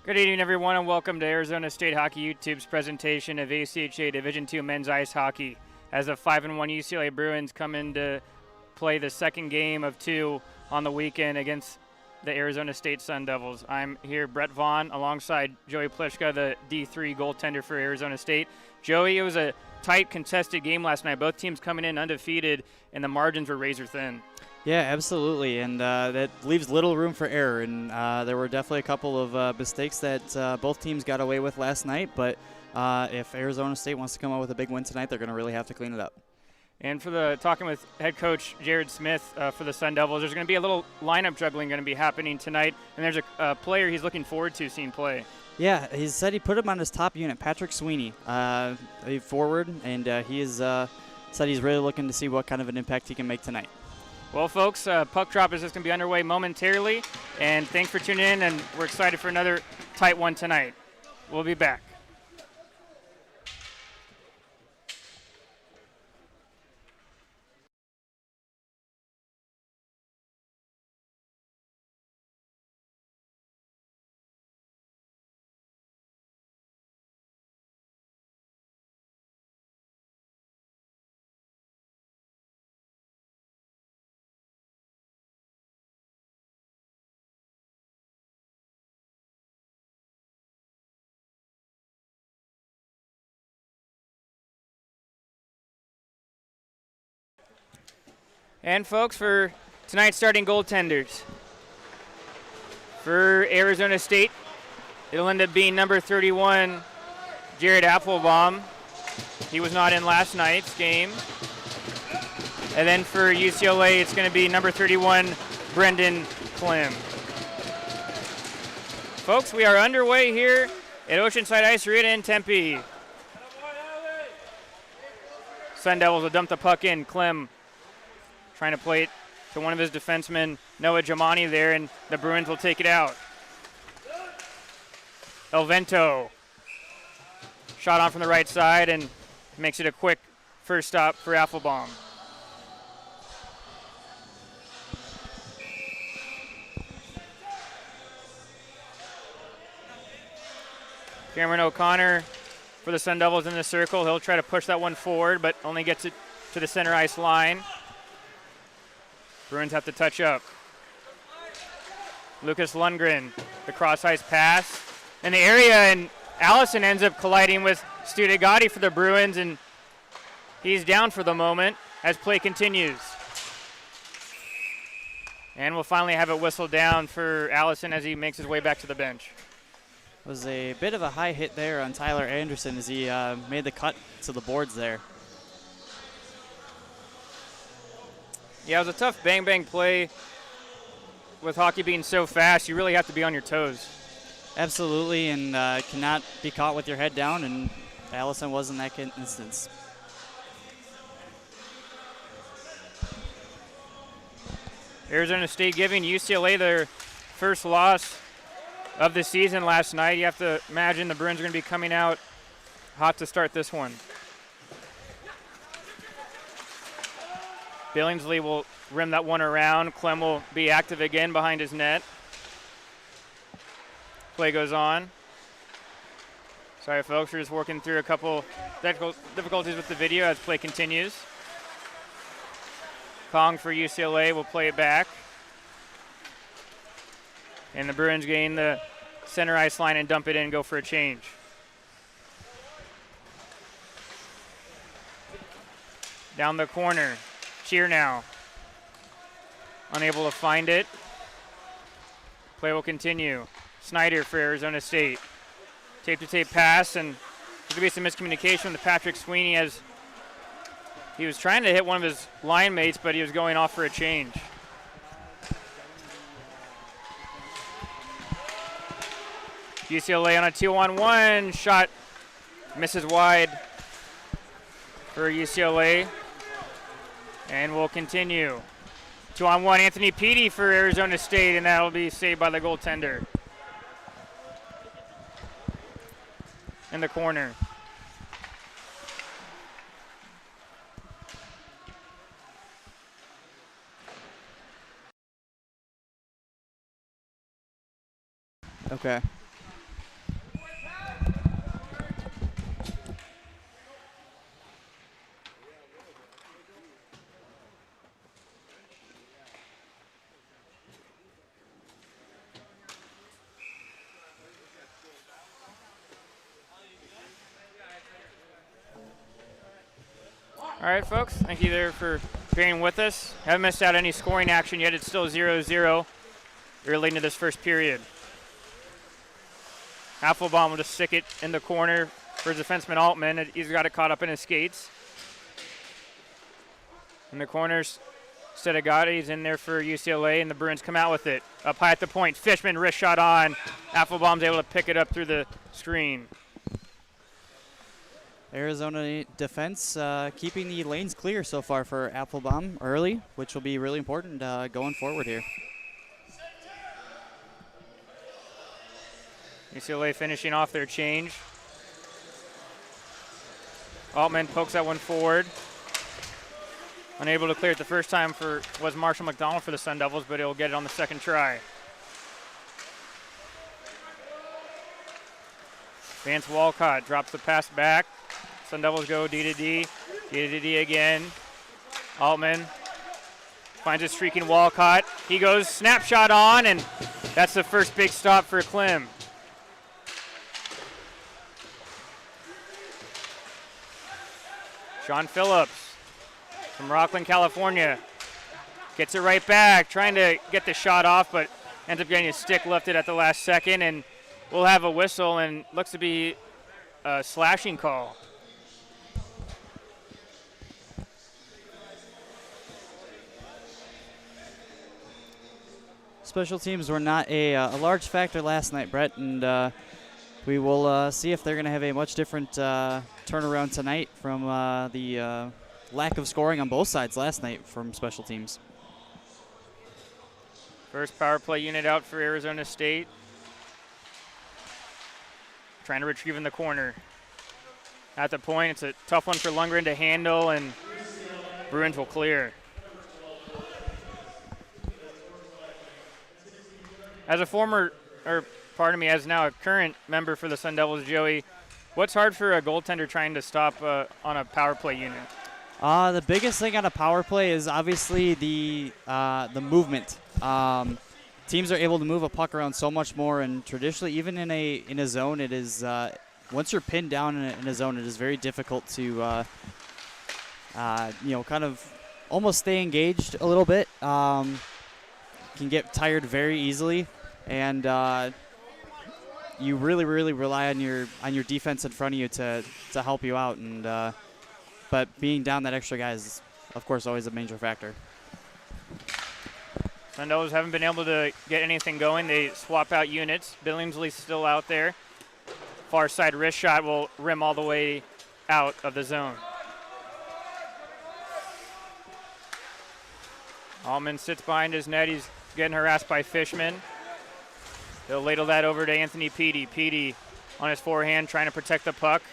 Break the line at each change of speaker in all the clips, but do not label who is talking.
Good evening, everyone, and welcome to Arizona State Hockey YouTube's presentation of ACHA Division II Men's Ice Hockey. As the 5-1 UCLA Bruins come in to play the second game of two on the weekend against the Arizona State Sun Devils. I'm here, Brett Vaughn, alongside Joey Pliszka, the D3 goaltender for Arizona State. Joey, it was a tight, contested game last night. Both teams coming in undefeated, and the margins were razor thin.
Yeah, absolutely, and that leaves little room for error, and there were definitely a couple of mistakes that both teams got away with last night, but if Arizona State wants to come out with a big win tonight, they're going to really have to clean it up.
And for talking with head coach Jared Smith for the Sun Devils, there's going to be a little lineup juggling going to be happening tonight, and there's a player he's looking forward to seeing play.
Yeah, he said he put him on his top unit, Patrick Sweeney, a forward, and he said he's really looking to see what kind of an impact he can make tonight.
Well, folks, puck drop is just going to be underway momentarily, and thanks for tuning in, and we're excited for another tight one tonight. We'll be back. And, folks, for tonight's starting goaltenders, for Arizona State, it'll end up being number 31, Jared Applebaum. He was not in last night's game. And then for UCLA, it's going to be number 31, Brendan Klim. Folks, we are underway here at Oceanside Ice Arena in Tempe. Sun Devils will dump the puck in. Klim trying to play it to one of his defensemen, Noah Giamani there, and the Bruins will take it out. El Vento, shot on from the right side and makes it a quick first stop for Applebaum. Cameron O'Connor for the Sun Devils in the circle. He'll try to push that one forward, but only gets it to the center ice line. Bruins have to touch up. Lucas Lundgren, the cross-ice pass in the area, and Allison ends up colliding with Studegatti for the Bruins, and he's down for the moment as play continues. And we'll finally have it whistled down for Allison as he makes his way back to the bench.
It was a bit of a high hit there on Tyler Anderson as he made the cut to the boards there.
Yeah, it was a tough bang-bang play. With hockey being so fast, you really have to be on your toes.
Absolutely, and cannot be caught with your head down, and Allison was in that instance.
Arizona State giving UCLA their first loss of the season last night. You have to imagine the Bruins are going to be coming out hot to start this one. Billingsley will rim that one around. Clem will be active again behind his net. Play goes on. Sorry, folks, we're just working through a couple difficulties with the video as play continues. Kong for UCLA will play it back. And the Bruins gain the center ice line and dump it in and go for a change. Down the corner. Cheer now. Unable to find it. Play will continue. Snyder for Arizona State. Tape-to-tape pass, and there could be some miscommunication with Patrick Sweeney as he was trying to hit one of his line mates, but he was going off for a change. UCLA on a 2-on-1 shot. Misses wide for UCLA. And we'll continue. 2-on-1, Anthony Petey for Arizona State, and that'll be saved by the goaltender. In the corner.
Okay.
All right, folks. Thank you there for being with us. Haven't missed out any scoring action yet. It's still 0-0 early into this first period. Applebaum will just stick it in the corner for defenseman Altman. He's got it caught up in his skates. In the corners, Sedegati's in there for UCLA, and the Bruins come out with it. Up high at the point, Fishman wrist shot on. Applebaum's able to pick it up through the screen.
Arizona defense keeping the lanes clear so far for Applebaum early, which will be really important going forward here.
UCLA finishing off their change. Altman pokes that one forward. Unable to clear it the first time was Marshall McDonald for the Sun Devils, but he'll get it on the second try. Vance Walcott drops the pass back. Sun Devils go D to D. D to D again. Altman finds a streaking Walcott. He goes snapshot on, and that's the first big stop for Klim. Sean Phillips from Rockland, California. Gets it right back, trying to get the shot off, but ends up getting his stick lifted at the last second, and we'll have a whistle, and looks to be a slashing call.
Special teams were not a large factor last night, Brett, and we will see if they're going to have a much different turnaround tonight from the lack of scoring on both sides last night from special teams.
First power play unit out for Arizona State. Trying to retrieve in the corner. At the point, it's a tough one for Lundgren to handle, and Bruins will clear. As a as now a current member for the Sun Devils, Joey, what's hard for a goaltender trying to stop on a power play unit?
The biggest thing on a power play is obviously the movement. Teams are able to move a puck around so much more, and traditionally, even in a zone, it is once you're pinned down in a zone, it is very difficult to kind of almost stay engaged a little bit. Can get tired very easily, and you really rely on your defense in front of you to help you out, and but being down that extra guy is, of course, always a major factor.
Sun Devils haven't been able to get anything going. They swap out units. Billingsley's still out there. Far side wrist shot will rim all the way out of the zone. Altman sits behind his net. He's getting harassed by Fishman. They'll ladle that over to Anthony Petey. Petey on his forehand trying to protect the puck.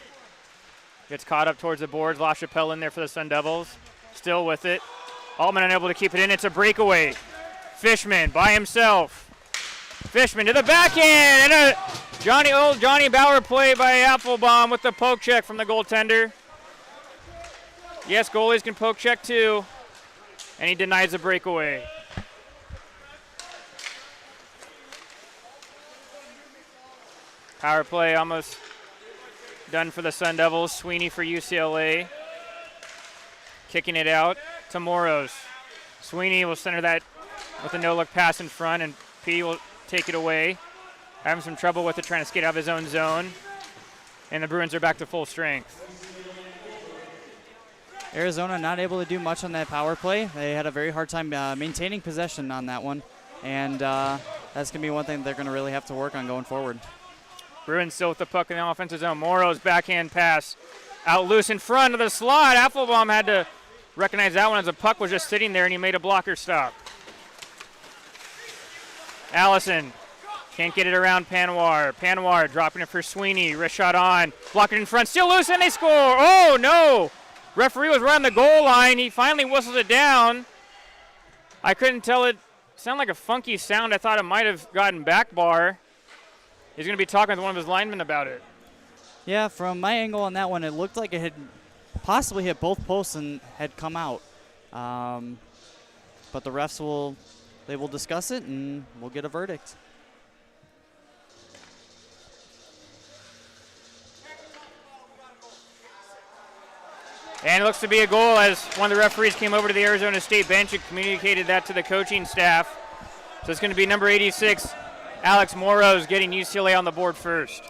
Gets caught up towards the boards. LaChapelle in there for the Sun Devils. Still with it. Altman unable to keep it in. It's a breakaway. Fishman by himself. Fishman to the backhand. And a Johnny Bauer play by Applebaum with the poke check from the goaltender. Yes, goalies can poke check too. And he denies the breakaway. Power play almost done for the Sun Devils. Sweeney for UCLA. Kicking it out to Moros. Sweeney will center that with a no-look pass in front, and P will take it away. Having some trouble with it, trying to skate out of his own zone. And the Bruins are back to full strength.
Arizona not able to do much on that power play. They had a very hard time maintaining possession on that one, and that's going to be one thing they're going to really have to work on going forward.
Bruins still with the puck in the offensive zone. Moros backhand pass out loose in front of the slot. Applebaum had to recognize that one as the puck was just sitting there, and he made a blocker stop. Allison can't get it around Panwar. Panwar dropping it for Sweeney. Wrist shot on. Blocked it in front. Still loose, and they score. Oh, no. Referee was right on the goal line. He finally whistles it down. I couldn't tell it. Sounded like a funky sound. I thought it might have gotten back bar. He's going to be talking with one of his linemen about it.
Yeah, from my angle on that one, it looked like it had possibly hit both posts and had come out. But the refs will discuss it, and we'll get a verdict.
And it looks to be a goal as one of the referees came over to the Arizona State bench and communicated that to the coaching staff. So it's going to be number 86, Alex Moros, getting UCLA on the board first.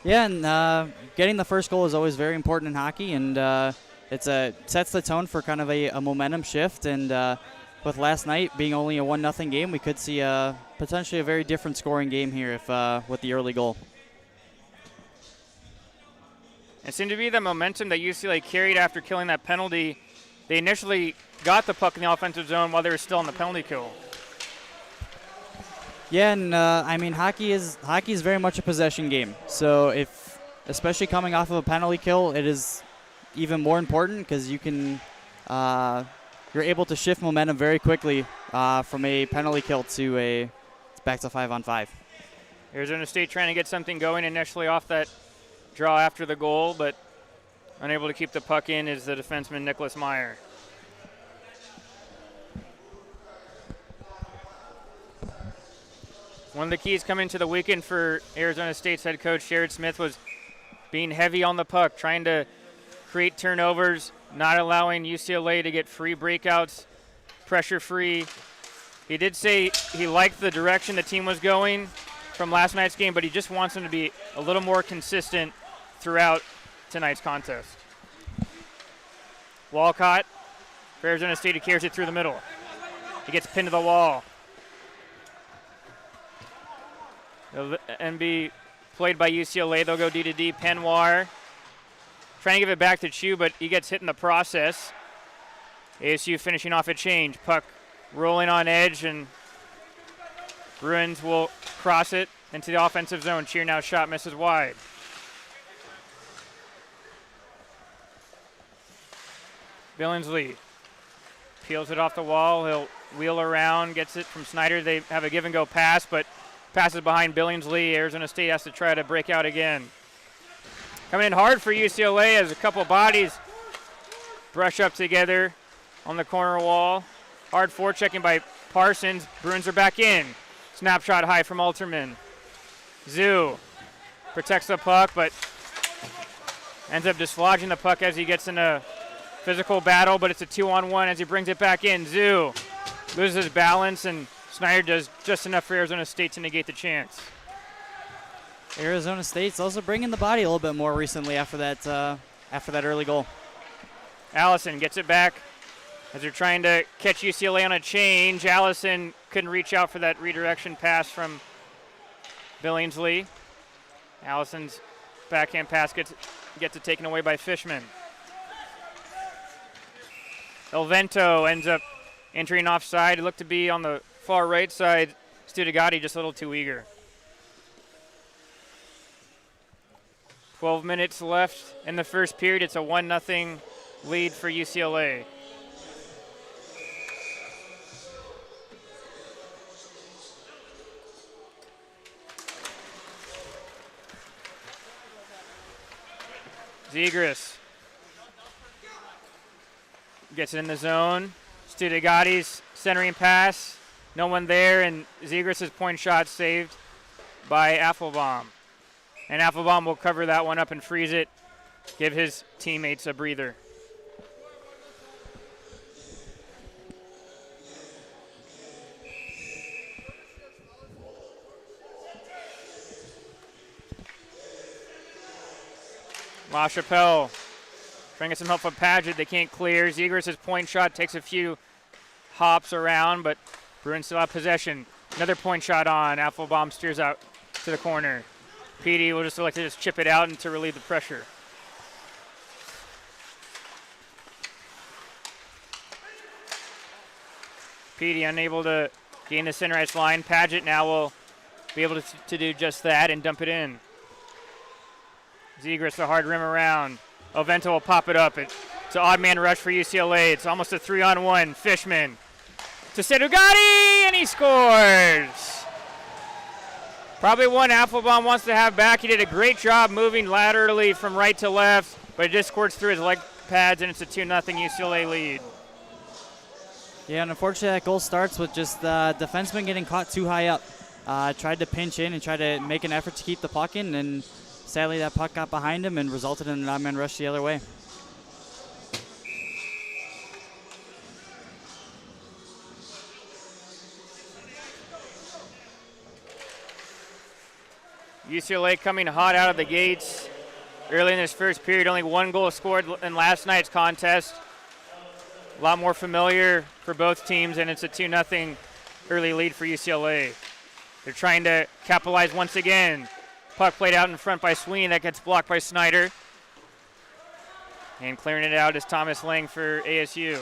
Yeah, and getting the first goal is always very important in hockey, and it sets the tone for kind of a momentum shift. And with last night being only a 1-0 game, we could see potentially a very different scoring game here if with the early goal.
It seemed to be the momentum that UCLA carried after killing that penalty. They initially got the puck in the offensive zone while they were still on the penalty kill.
Yeah, and I mean, hockey is very much a possession game. So especially coming off of a penalty kill, it is even more important because you can you're able to shift momentum very quickly from a penalty kill to back to 5-on-5.
Arizona State trying to get something going initially off that draw after the goal, but unable to keep the puck in is the defenseman Nicholas Meyer. One of the keys coming to the weekend for Arizona State's head coach Jared Smith was being heavy on the puck, trying to create turnovers, not allowing UCLA to get free breakouts, pressure free. He did say he liked the direction the team was going from last night's game, but he just wants them to be a little more consistent throughout tonight's contest. Walcott for Arizona State, he carries it through the middle. He gets pinned to the wall. And be played by UCLA. They'll go D to D. Penoir trying to give it back to Chu, but he gets hit in the process. ASU finishing off a change. Puck rolling on edge, and Bruins will cross it into the offensive zone. Cheer now shot misses wide. Billingsley peels it off the wall. He'll wheel around, gets it from Snyder. They have a give and go pass, but passes behind Billingsley. Arizona State has to try to break out again. Coming in hard for UCLA as a couple bodies brush up together on the corner wall. Hard forechecking by Parsons. Bruins are back in. Snapshot high from Alterman. Zoo protects the puck, but ends up dislodging the puck as he gets in a physical battle, but it's a 2-on-1 as he brings it back in. Zoo loses his balance, and Snyder does just enough for Arizona State to negate the chance.
Arizona State's also bringing the body a little bit more recently after that early goal.
Allison gets it back as they're trying to catch UCLA on a change. Allison couldn't reach out for that redirection pass from Billingsley. Allison's backhand pass gets it taken away by Fishman. Elvento ends up entering offside. It looked to be on the far right side. Studegatti just a little too eager. 12 minutes left in the first period. It's a 1-0 lead for UCLA. Zegras gets it in the zone. Studegatti's centering pass. No one there, and Zegras' point shot saved by Affelbaum. And Affelbaum will cover that one up and freeze it, give his teammates a breather. LaChapelle trying to get some help from Padgett. They can't clear. Zegras' point shot takes a few hops around, but Bruins still have possession. Another point shot on. Affelbaum steers out to the corner. Petey will just elect to just chip it out and to relieve the pressure. Petey unable to gain the center ice line. Padgett now will be able to do just that and dump it in. Zegras, a hard rim around. Ovento will pop it up. It's an odd man rush for UCLA. It's almost a 3-on-1. Fishman to Sedugatti, and he scores. Probably one Affelbaum wants to have back. He did a great job moving laterally from right to left, but it just squirts through his leg pads, and it's a 2-0 UCLA lead.
Yeah, and unfortunately that goal starts with just the defenseman getting caught too high up. Tried to pinch in and tried to make an effort to keep the puck in, and sadly that puck got behind him and resulted in an odd man rush the other way.
UCLA coming hot out of the gates. Early in this first period, only 1 goal scored in last night's contest. A lot more familiar for both teams, and it's a 2-0 early lead for UCLA. They're trying to capitalize once again. Puck played out in front by Sweeney. That gets blocked by Snyder. And clearing it out is Thomas Lang for ASU.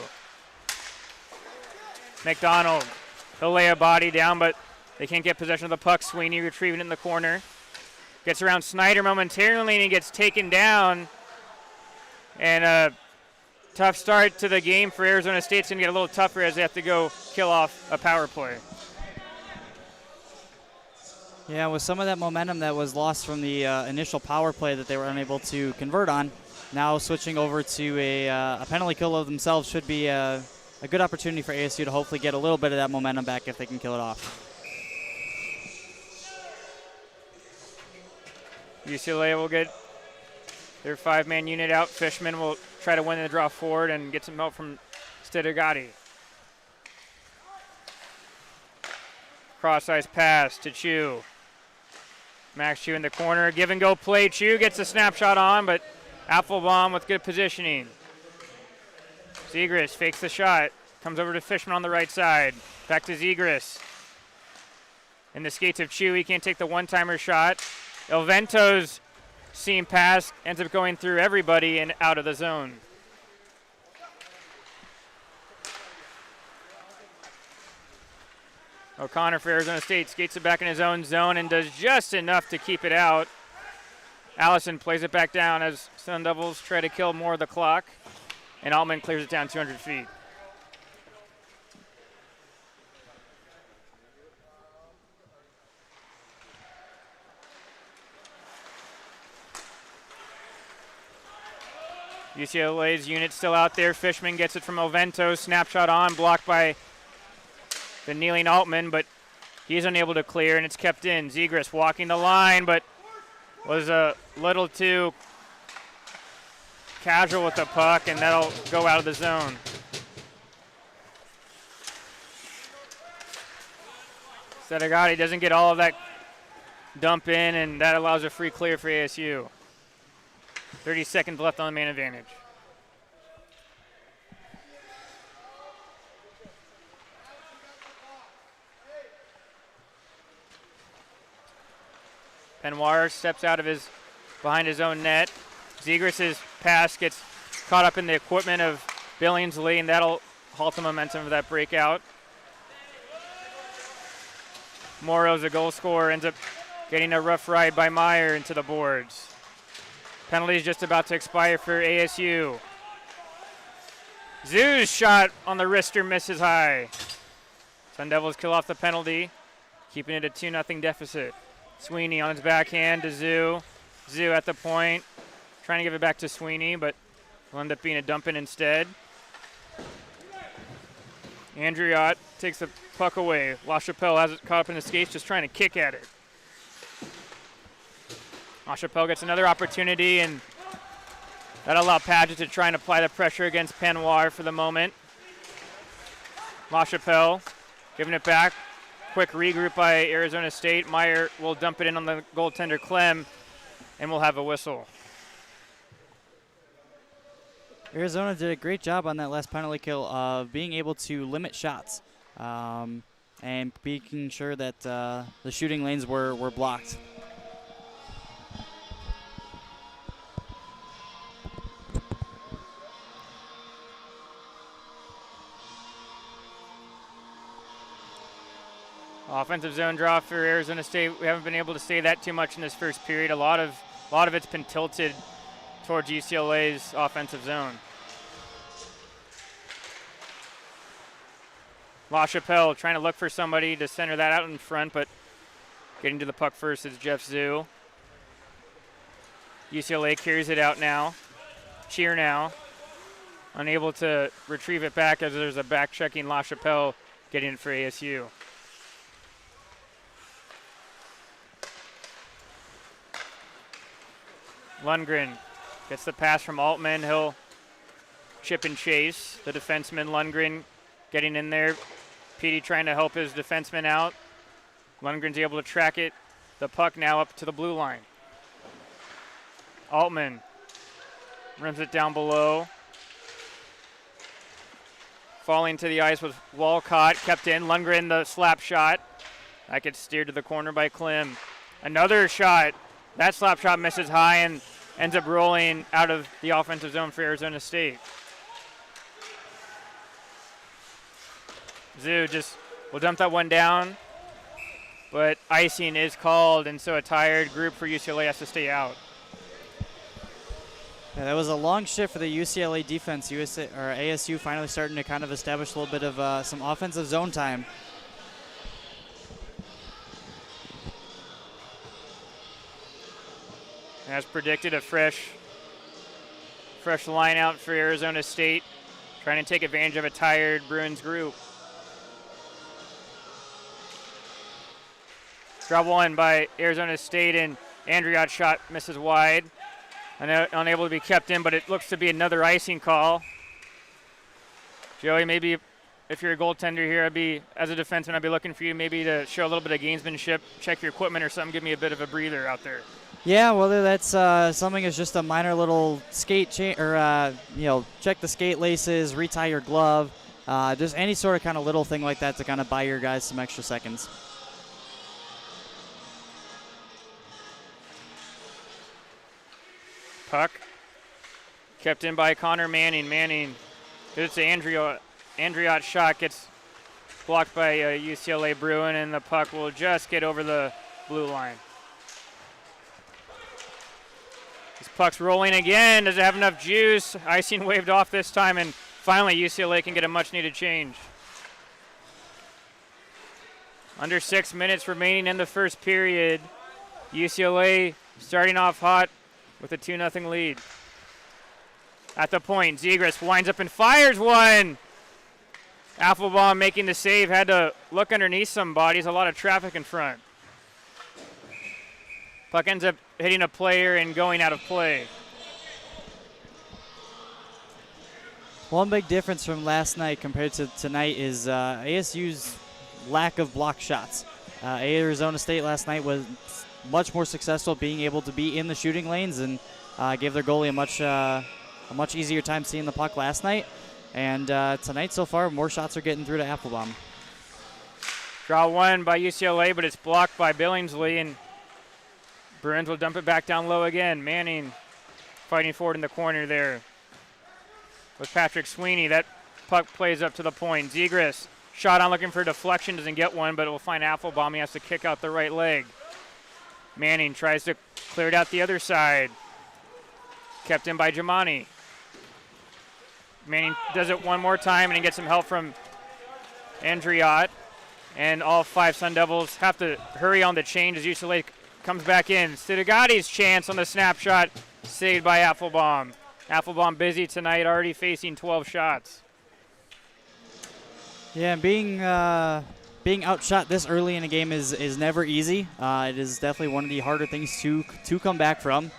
McDonald, he'll lay a body down, but they can't get possession of the puck. Sweeney retrieving it in the corner. Gets around Snyder momentarily, and he gets taken down. And a tough start to the game for Arizona State. It's going to get a little tougher as they have to go kill off a power play.
Yeah, with some of that momentum that was lost from the initial power play that they were unable to convert on, now switching over to a penalty kill of themselves should be a good opportunity for ASU to hopefully get a little bit of that momentum back if they can kill it off.
UCLA will get their 5-man unit out. Fishman will try to win the draw forward and get some help from Stedegati. Cross-ice pass to Chu. Max Chu in the corner. Give and go play. Chu gets a snapshot on, but Applebaum with good positioning. Zegras fakes the shot. Comes over to Fishman on the right side. Back to Zegras. In the skates of Chu, he can't take the one-timer shot. Elvento's seam pass ends up going through everybody and out of the zone. O'Connor for Arizona State skates it back in his own zone and does just enough to keep it out. Allison plays it back down as Sun Devils try to kill more of the clock. And Altman clears it down 200 feet. UCLA's unit still out there. Fishman gets it from Ovento. Snapshot on, blocked by the kneeling Altman, but he's unable to clear, and it's kept in. Zegras walking the line, but was a little too casual with the puck, and that'll go out of the zone. Stedegati doesn't get all of that dump in, and that allows a free clear for ASU. 30 seconds left on the man advantage. Benoit steps out of behind his own net. Zegras' pass gets caught up in the equipment of Billingsley, and that'll halt the momentum of that breakout. Morrow's the goal scorer, ends up getting a rough ride by Meyer into the boards. Penalty is just about to expire for ASU. Zoo's shot on the wrister misses high. Sun Devils kill off the penalty, keeping it a 2-0 deficit. Sweeney on his backhand to Zoo. Zoo at the point, trying to give it back to Sweeney, but will end up being a dump-in instead. Andriot takes the puck away. LaChapelle has it caught up in the skates, just trying to kick at it. LaChapelle gets another opportunity, and that'll allow Padgett to try and apply the pressure against Penoir for the moment. LaChapelle giving it back. Quick regroup by Arizona State. Meyer will dump it in on the goaltender Clem, and we'll have a whistle.
Arizona did a great job on that last penalty kill of being able to limit shots and making sure that the shooting lanes were blocked.
Offensive zone draw for Arizona State. We haven't been able to say that too much in this first period. A lot of it's been tilted towards UCLA's offensive zone. LaChapelle trying to look for somebody to center that out in front, but getting to the puck first is Jeff Zoo. UCLA carries it out now. Cheer now. Unable to retrieve it back as there's a back-checking LaChapelle getting it for ASU. Lundgren gets the pass from Altman. He'll chip and chase. The defenseman Lundgren getting in there. Petey trying to help his defenseman out. Lundgren's able to track it The puck now up to the blue line. Altman rims it down below. Falling to the ice was Walcott, kept in. Lundgren, the slap shot. That gets steered to the corner by Klim. Another shot. That slap shot misses high and ends up rolling out of the offensive zone for Arizona State. Zoo just will dump that one down, but icing is called, and so a tired group for UCLA has to stay out.
Yeah, that was a long shift for the UCLA defense. ASU finally starting to kind of establish a little bit of some offensive zone time.
As predicted, a fresh line out for Arizona State, trying to take advantage of a tired Bruins group. Drop one by Arizona State, and Andriot's shot misses wide. Unable to be kept in, but it looks to be another icing call. Joey, maybe if you're a goaltender here, as a defenseman, I'd be looking for you maybe to show a little bit of gamesmanship, check your equipment or something, give me a bit of a breather out there.
Yeah, whether that's something is just a minor little skate change, or check the skate laces, retie your glove, just any sort of kind of little thing like that to kind of buy your guys some extra seconds.
Puck kept in by Connor Manning. Manning gives it to Andriot's shot gets blocked by UCLA Bruin, and the puck will just get over the blue line. This puck's rolling again. Does it have enough juice? Icing waved off this time, and finally UCLA can get a much-needed change. Under 6 minutes remaining in the first period. UCLA starting off hot with a 2-0 lead. At the point, Zegras winds up and fires one. Afflebaum making the save, had to look underneath some bodies, a lot of traffic in front. Puck ends up hitting a player and going out of play.
One big difference from last night compared to tonight is ASU's lack of block shots. Arizona State last night was much more successful being able to be in the shooting lanes and gave their goalie a much easier time seeing the puck last night. And tonight so far, more shots are getting through to Applebaum.
Draw one by UCLA, but it's blocked by Billingsley, and Bruins will dump it back down low again. Manning fighting forward in the corner there with Patrick Sweeney. That puck plays up to the point. Zegras shot on looking for a deflection, doesn't get one, but it will find Applebaum. He has to kick out the right leg. Manning tries to clear it out the other side. Kept in by Jamani. Manning does it one more time, and he gets some help from Andriot. And all 5 Sun Devils have to hurry on the change as UCLA comes back in. Sidegati's chance on the snapshot, saved by Applebaum. Applebaum busy tonight, already facing 12 shots.
Yeah, being outshot this early in a game is never easy. It is definitely one of the harder things to come back from.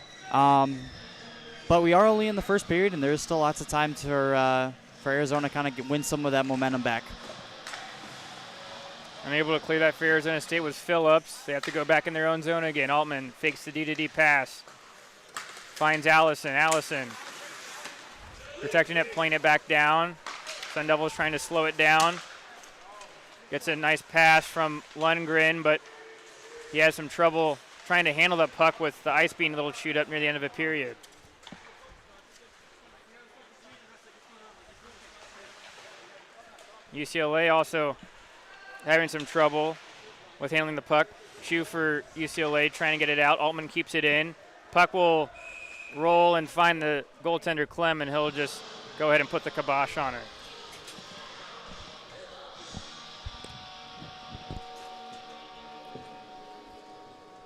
But we are only in the first period, and there's still lots of time for Arizona to kind of win some of that momentum back.
Unable to clear that for Arizona State was Phillips. They have to go back in their own zone again. Altman fakes the D-to-D pass. Finds Allison. Allison protecting it, playing it back down. Sun Devils trying to slow it down. Gets a nice pass from Lundgren, but he has some trouble trying to handle the puck with the ice being a little chewed up near the end of a period. UCLA also having some trouble with handling the puck. Chew for UCLA trying to get it out. Altman keeps it in. Puck will roll and find the goaltender Clem, and he'll just go ahead and put the kibosh on her.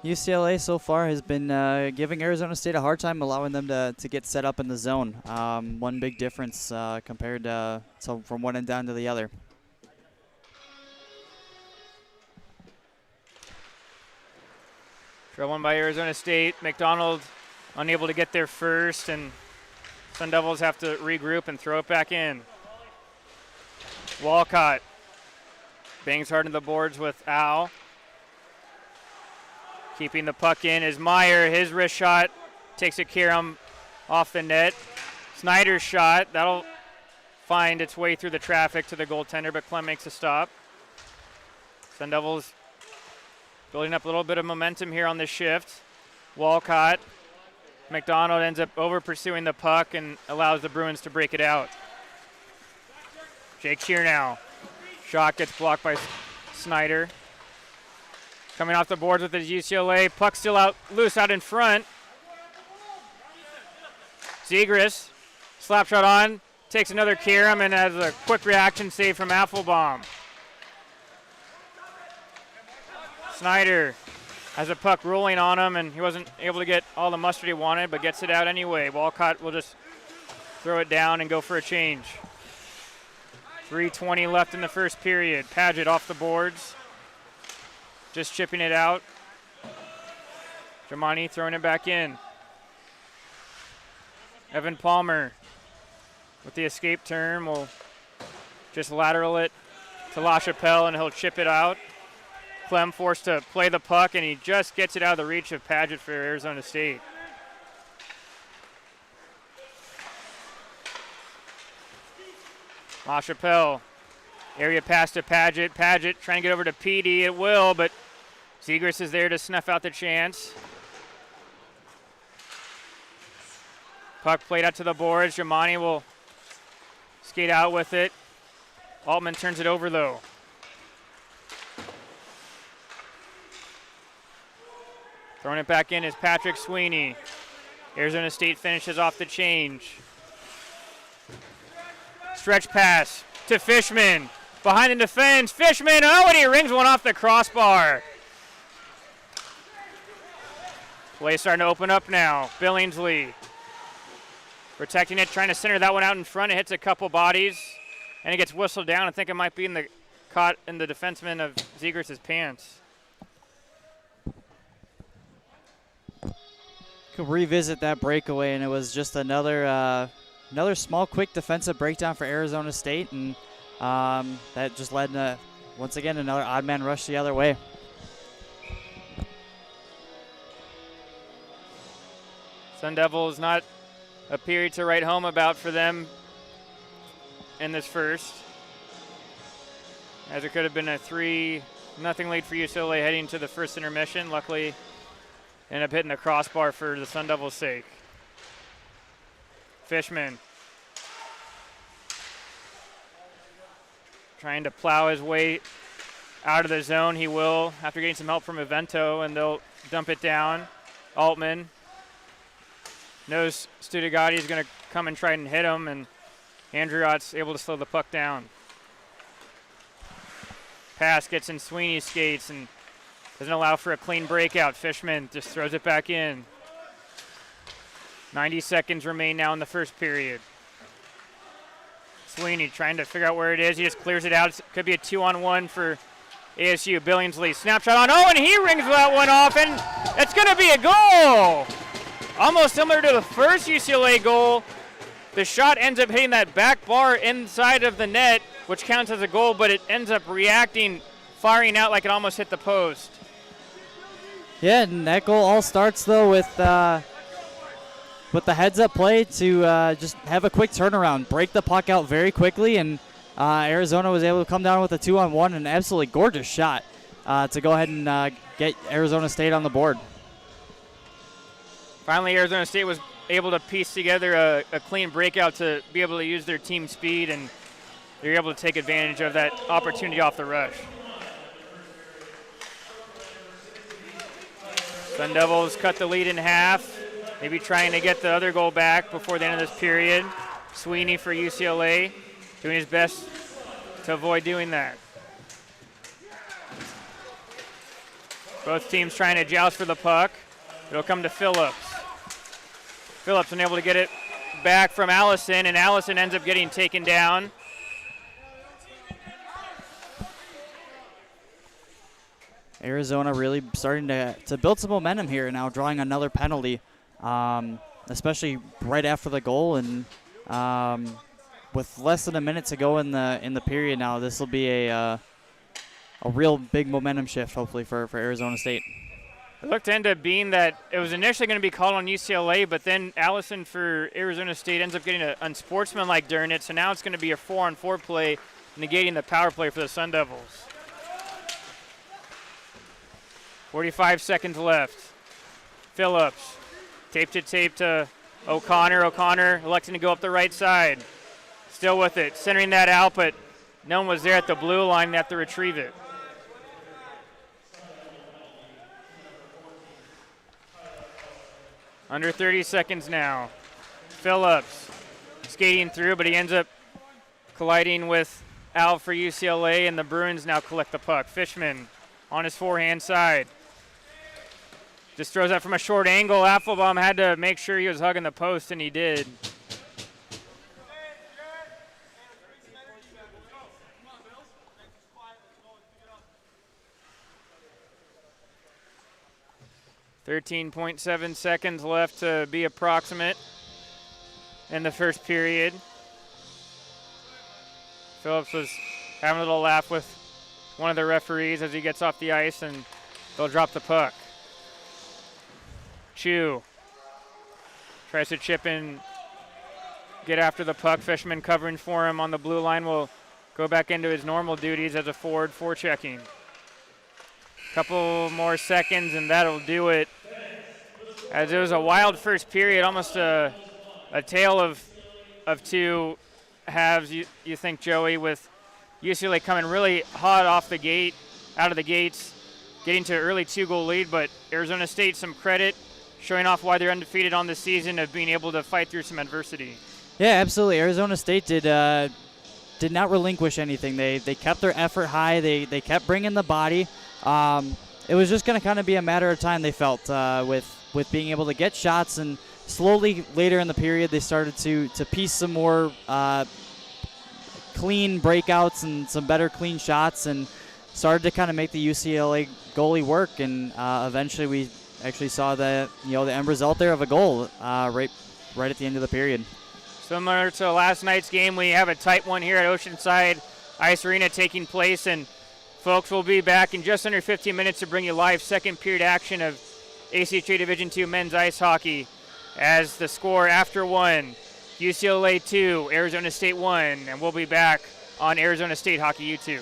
UCLA so far has been giving Arizona State a hard time, allowing them to get set up in the zone. One big difference compared to from one end down to the other.
Draw one by Arizona State. McDonald unable to get there first, and Sun Devils have to regroup and throw it back in. Walcott bangs hard into the boards with Al. Keeping the puck in is Meyer. His wrist shot takes a carom off the net. Snyder's shot, that'll find its way through the traffic to the goaltender, but Clem makes a stop. Sun Devils building up a little bit of momentum here on this shift. Walcott. McDonald ends up over pursuing the puck and allows the Bruins to break it out. Jake Chernow. Shot gets blocked by Snyder. Coming off the boards with his UCLA. Puck still out loose out in front. Zegras. Slap shot on. Takes another carom and has a quick reaction save from Affelbaum. Snyder has a puck rolling on him, and he wasn't able to get all the mustard he wanted, but gets it out anyway. Walcott will just throw it down and go for a change. 3:20 left in the first period. Paget off the boards. Just chipping it out. Jamani throwing it back in. Evan Palmer with the escape turn will just lateral it to LaChapelle, and he'll chip it out. Clem forced to play the puck, and he just gets it out of the reach of Paget for Arizona State. LaChapelle, area pass to Paget. Paget trying to get over to PD. It will, but Zegras is there to snuff out the chance. Puck played out to the boards. Jamani will skate out with it. Altman turns it over, though. Throwing it back in is Patrick Sweeney. Arizona State finishes off the change. Stretch pass to Fishman. Behind the defense. Fishman, oh, and he rings one off the crossbar. Play starting to open up now. Billingsley protecting it, trying to center that one out in front. It hits a couple bodies, and it gets whistled down. I think it might be caught in the defenseman of Zegras' pants.
Could revisit that breakaway, and it was just another small, quick defensive breakdown for Arizona State, and that just led to, once again, another odd man rush the other way.
Sun Devils not a period to write home about for them in this first, as it could have been a 3-0 lead for UCLA heading to the first intermission. Luckily, ended up hitting the crossbar for the Sun Devils' sake. Fishman trying to plow his way out of the zone. He will, after getting some help from Evento, and they'll dump it down. Altman knows Studagatti is going to come and try and hit him, and Andrew Ott's able to slow the puck down. Pass gets in Sweeney's skates and doesn't allow for a clean breakout. Fishman just throws it back in. 90 seconds remain now in the first period. Sweeney trying to figure out where it is. He just clears it out. It could be a 2-on-1 for ASU. Billingsley, snapshot on. Oh, and he rings that one off, and it's going to be a goal. Almost similar to the first UCLA goal. The shot ends up hitting that back bar inside of the net, which counts as a goal, but it ends up reacting, firing out like it almost hit the post.
Yeah, and that goal all starts, though, with the heads-up play to just have a quick turnaround, break the puck out very quickly, and Arizona was able to come down with a 2-on-1, an absolutely gorgeous shot to go ahead and get Arizona State on the board.
Finally, Arizona State was able to piece together a clean breakout to be able to use their team speed, and they're able to take advantage of that opportunity off the rush. Sun Devils cut the lead in half, maybe trying to get the other goal back before the end of this period. Sweeney for UCLA doing his best to avoid doing that. Both teams trying to joust for the puck. It'll come to Phillips. Phillips unable to get it back from Allison, and Allison ends up getting taken down.
Arizona really starting to build some momentum here now, drawing another penalty, especially right after the goal, and with less than a minute to go in the period now, this will be a real big momentum shift, hopefully, for Arizona State.
It looked to end up being that it was initially going to be called on UCLA, but then Allison for Arizona State ends up getting an unsportsmanlike during it, so now it's going to be a 4-on-4 play, negating the power play for the Sun Devils. 45 seconds left. Phillips, tape to O'Connor. O'Connor electing to go up the right side. Still with it, centering that out, but no one was there at the blue line. They have to retrieve it. Under 30 seconds now. Phillips skating through, but he ends up colliding with Al for UCLA, and the Bruins now collect the puck. Fishman on his forehand side. Just throws that from a short angle. Applebaum had to make sure he was hugging the post, and he did. .7 seconds left to be approximate in the first period. Phillips was having a little laugh with one of the referees as he gets off the ice, and they'll drop the puck. Chu tries to chip in, get after the puck. Fishman covering for him on the blue line will go back into his normal duties as a forward, forechecking. Couple more seconds and that'll do it. As it was a wild first period, almost a tale of two halves, you think, Joey, with UCLA coming really hot off the gate, out of the gates, getting to an early 2-goal lead, but Arizona State some credit, showing off why they're undefeated on the season of being able to fight through some adversity.
Yeah, absolutely. Arizona State did not relinquish anything. They kept their effort high. They kept bringing the body. It was just going to kind of be a matter of time, they felt, with being able to get shots, and slowly later in the period they started to piece some more clean breakouts and some better clean shots, and started to kind of make the UCLA goalie work, and eventually we actually saw the end result there of a goal right at the end of the period.
Similar to last night's game, we have a tight one here at Oceanside Ice Arena taking place, and folks, will be back in just under 15 minutes to bring you live second period action of ACHA Division II men's ice hockey, as the score after one, UCLA 2, Arizona State 1, and we'll be back on Arizona State Hockey YouTube.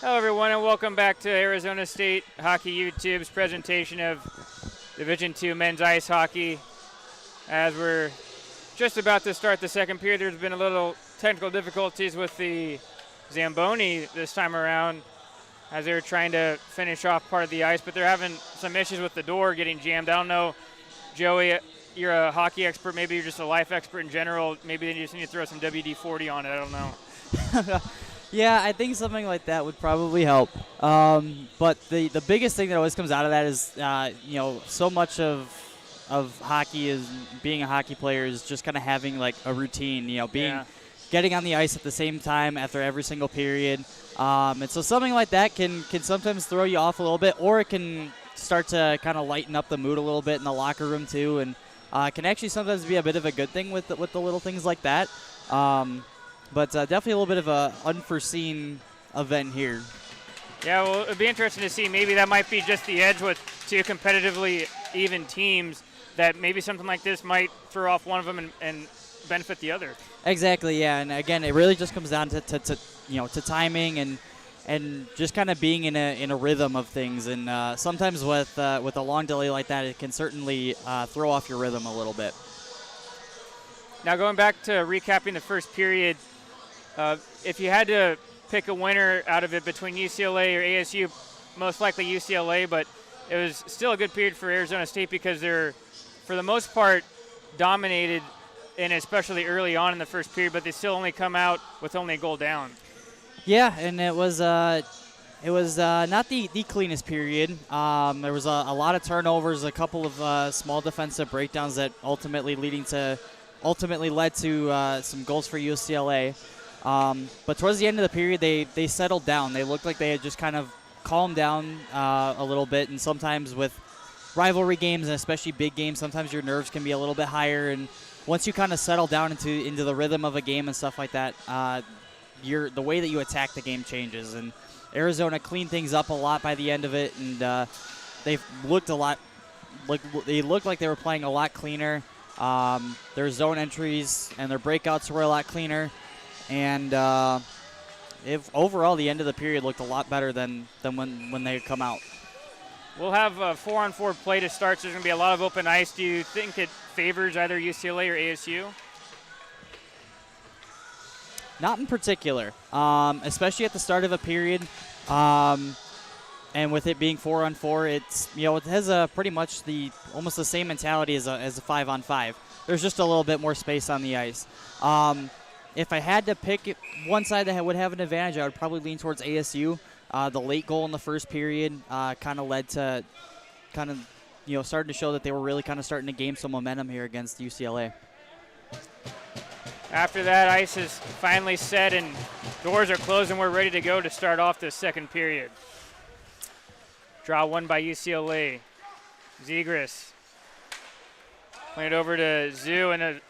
Hello, everyone, and welcome back to Arizona State Hockey YouTube's presentation of Division II men's ice hockey. As we're just about to start the second period, there's been a little technical difficulties with the Zamboni this time around as they're trying to finish off part of the ice, but they're having some issues with the door getting jammed. I don't know, Joey, you're a hockey expert, maybe you're just a life expert in general. Maybe they just need to throw some WD-40 on it, I don't know.
Yeah, I think something like that would probably help. But the biggest thing that always comes out of that is, so much of hockey is being a hockey player is just kind of having like a routine, getting on the ice at the same time after every single period. And so something like that can sometimes throw you off a little bit, or it can start to kind of lighten up the mood a little bit in the locker room too, and can actually sometimes be a bit of a good thing with the little things like that. But definitely a little bit of an unforeseen event here.
Yeah, well, it'd be interesting to see. Maybe that might be just the edge with two competitively even teams, that maybe something like this might throw off one of them and benefit the other. Exactly,
yeah. And again, it really just comes down to timing and just kind of being in a rhythm of things. And sometimes with a long delay like that, it can certainly throw off your rhythm a little bit.
Now going back to recapping the first period, if you had to pick a winner out of it between UCLA or ASU, most likely UCLA, but it was still a good period for Arizona State because they're, for the most part, dominated, and especially early on in the first period, but they still only come out with only a goal down.
Yeah, and it was not the cleanest period. There was a lot of turnovers, a couple of small defensive breakdowns that ultimately led to some goals for UCLA. But towards the end of the period, they settled down. They looked like they had just kind of calmed down a little bit. And sometimes with rivalry games, and especially big games, sometimes your nerves can be a little bit higher. And once you kind of settle down into the rhythm of a game and stuff like that, the way that you attack the game changes. And Arizona cleaned things up a lot by the end of it, and they looked like they were playing a lot cleaner. Their zone entries and their breakouts were a lot cleaner, and overall the end of the period looked a lot better than when they had come out.
We'll have 4-on-4 play to start, so there's going to be a lot of open ice. Do you think it favors either UCLA or ASU?
Not in particular, especially at the start of a period. And with it being 4-on-4, it has pretty much almost the same mentality as a 5-on-5. There's just a little bit more space on the ice. If I had to pick one side that would have an advantage, I would probably lean towards ASU. The late goal in the first period kind of led to starting to show that they were really kind of starting to gain some momentum here against UCLA.
After that, ice is finally set and doors are closed, and we're ready to go to start off the second period. Draw one by UCLA. Zegras playing it over to Zoo, and it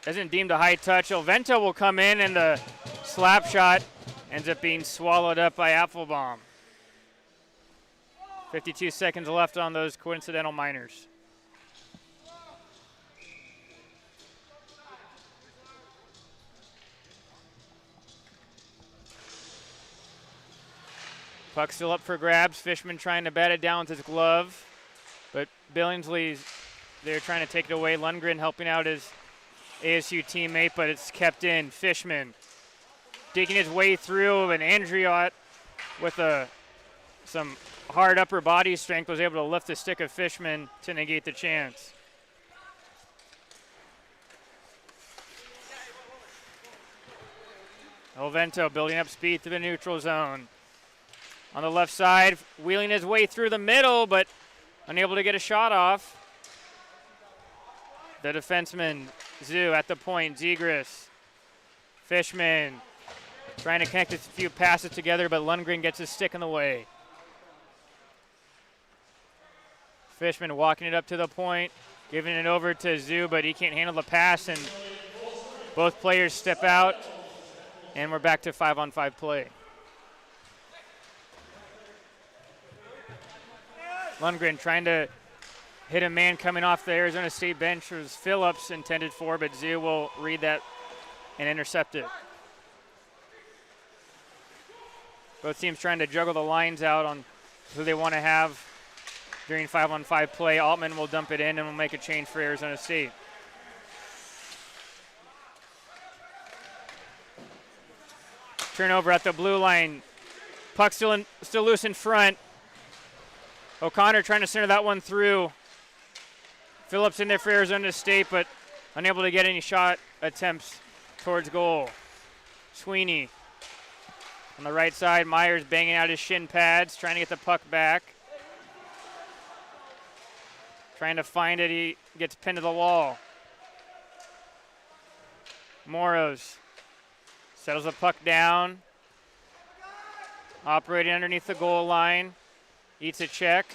isn't deemed a high touch. Ovento will come in, and the slap shot ends up being swallowed up by Applebaum. 52 seconds left on those coincidental minors. Puck still up for grabs. Fishman trying to bat it down with his glove, but Billingsley's there trying to take it away. Lundgren helping out his ASU teammate, but it's kept in. Fishman digging his way through, and Andriot with some hard upper body strength was able to lift the stick of Fishman to negate the chance. Ovento building up speed through the neutral zone. On the left side, wheeling his way through the middle, but unable to get a shot off. The defenseman, Zoo, at the point. Zegras, Fishman, trying to connect a few passes together, but Lundgren gets his stick in the way. Fishman walking it up to the point, giving it over to Zoo, but he can't handle the pass, and both players step out, and we're back to 5-on-5 play. Lundgren trying to hit a man coming off the Arizona State bench. It was Phillips intended for, but Zoo will read that and intercept it. Both teams trying to juggle the lines out on who they want to have during 5-on-5 play. Altman will dump it in and will make a change for Arizona State. Turnover at the blue line. Puck still loose in front. O'Connor trying to center that one through. Phillips in there for Arizona State, but unable to get any shot attempts towards goal. Sweeney on the right side. Myers banging out his shin pads, trying to get the puck back. Trying to find it. He gets pinned to the wall. Moros settles the puck down. Operating underneath the goal line. Eats a check.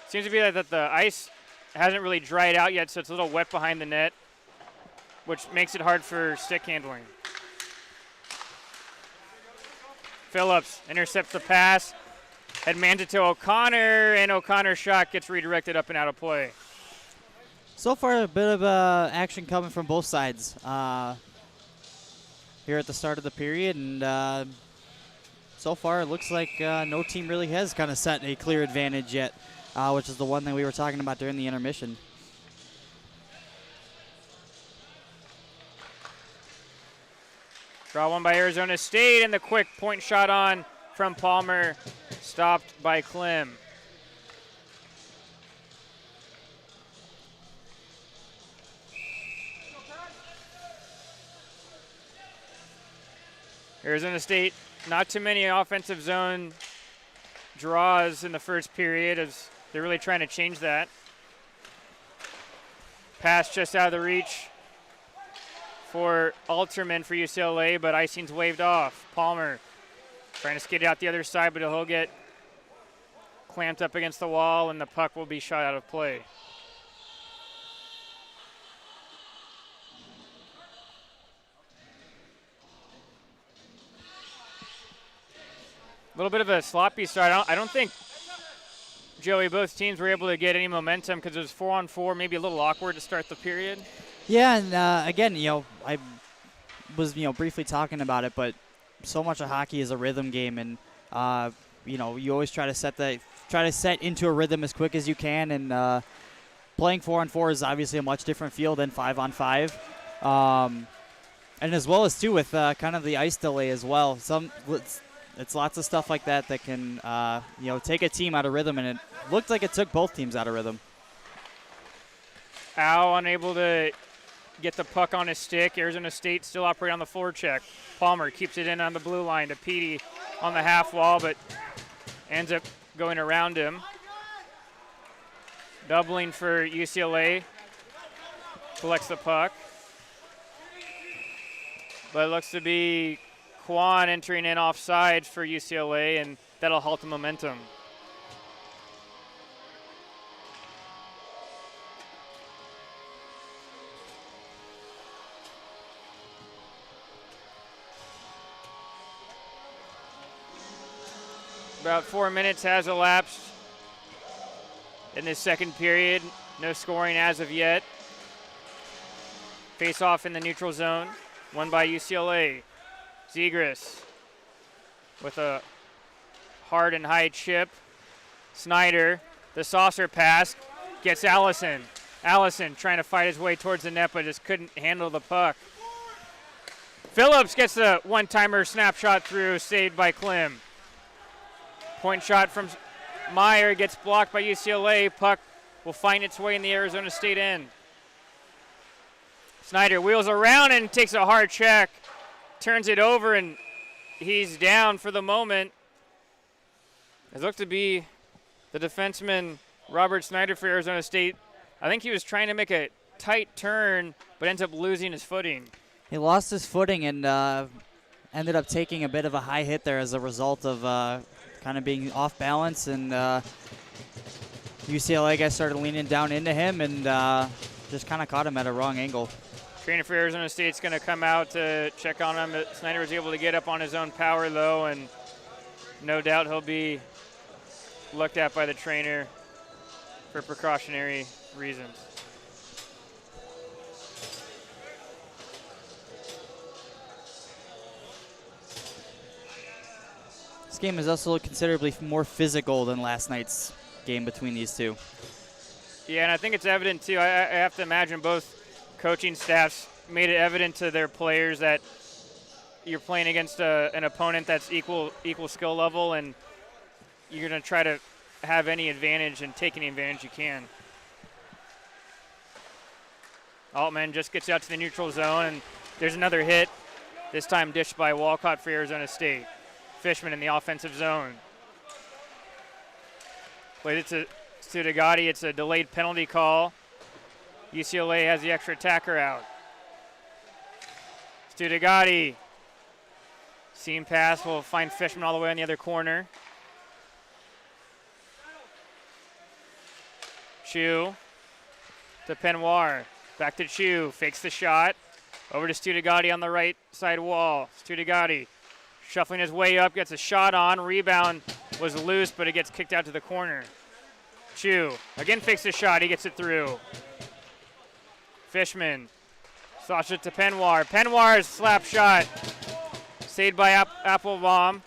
Seems to be that the ice hasn't really dried out yet, so it's a little wet behind the net, which makes it hard for stick handling. Phillips intercepts the pass. Headmans it to O'Connor, and O'Connor's shot gets redirected up and out of play.
So far, a bit of action coming from both sides here at the start of the period, and so far it looks like no team really has kind of set a clear advantage yet, which is the one that we were talking about during the intermission.
Draw one by Arizona State, and the quick point shot on from Palmer, stopped by Klim. Arizona State, not too many offensive zone draws in the first period, as they're really trying to change that. Pass just out of the reach for Alterman for UCLA, but icing's waved off. Palmer trying to skate out the other side, but he'll get clamped up against the wall, and the puck will be shot out of play. A little bit of a sloppy start. I don't think, Joey, both teams were able to get any momentum because it was 4-on-4, maybe a little awkward to start the period.
Yeah, and again, I was, briefly talking about it, but so much of hockey is a rhythm game, and you always try to set into a rhythm as quick as you can, and playing 4-on-4 is obviously a much different feel than 5-on-5, and as well as too with kind of the ice delay as well. It's lots of stuff like that can take a team out of rhythm, and it looked like it took both teams out of rhythm.
Al unable to get the puck on his stick. Arizona State still operating on the forecheck. Palmer keeps it in on the blue line to Petey on the half wall, but ends up going around him. Doubling for UCLA. Collects the puck. But it looks to be Kwan entering in offside for UCLA, and that'll halt the momentum. About 4 minutes has elapsed in this second period. No scoring as of yet. Face off in the neutral zone. Won by UCLA. Zegras with a hard and high chip. Snyder, the saucer pass, gets Allison. Allison trying to fight his way towards the net, but just couldn't handle the puck. Phillips gets the one-timer snapshot through, saved by Klim. Point shot from Meyer gets blocked by UCLA. Puck will find its way in the Arizona State end. Snyder wheels around and takes a hard check. Turns it over, and he's down for the moment. It looked to be the defenseman, Robert Snyder for Arizona State. I think he was trying to make a tight turn, but ends up losing his footing.
He lost his footing and ended up taking a bit of a high hit there as a result of kind of being off balance, and UCLA guys started leaning down into him and just kind of caught him at a wrong angle.
Trainer for Arizona State's going to come out to check on him. Snyder was able to get up on his own power, though, and no doubt he'll be looked at by the trainer for precautionary reasons.
This game is also considerably more physical than last night's game between these two.
Yeah, and I think it's evident, too. I have to imagine both coaching staffs made it evident to their players that you're playing against an opponent that's equal skill level, and you're going to try to have any advantage and take any advantage you can. Altman just gets out to the neutral zone, and there's another hit, this time dished by Walcott for Arizona State. Fishman in the offensive zone. Played it to Studagati. It's a delayed penalty call. UCLA has the extra attacker out. Studagati. Seam pass will find Fishman all the way on the other corner. Chu to Penoir. Back to Chu. Fakes the shot. Over to Studagati on the right side wall. Studagati shuffling his way up, gets a shot on. Rebound was loose, but it gets kicked out to the corner. Chu again fakes the shot. He gets it through. Fishman. Sauce it to Penoir. Penoir's slap shot. Saved by Applebaum.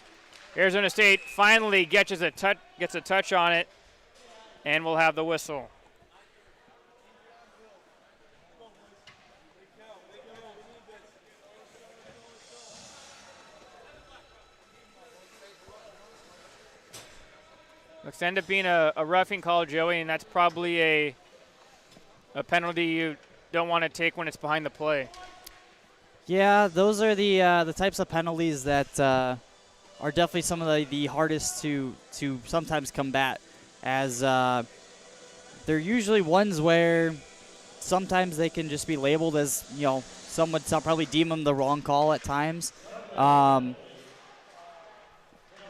Arizona State finally gets a touch on it, and we'll have the whistle. Looks to end up being a roughing call, Joey, and that's probably a penalty you don't want to take when it's behind the play.
Yeah, those are the types of penalties that are definitely some of the hardest to sometimes combat, as they're usually ones where sometimes they can just be labeled as, some would probably deem them the wrong call at times.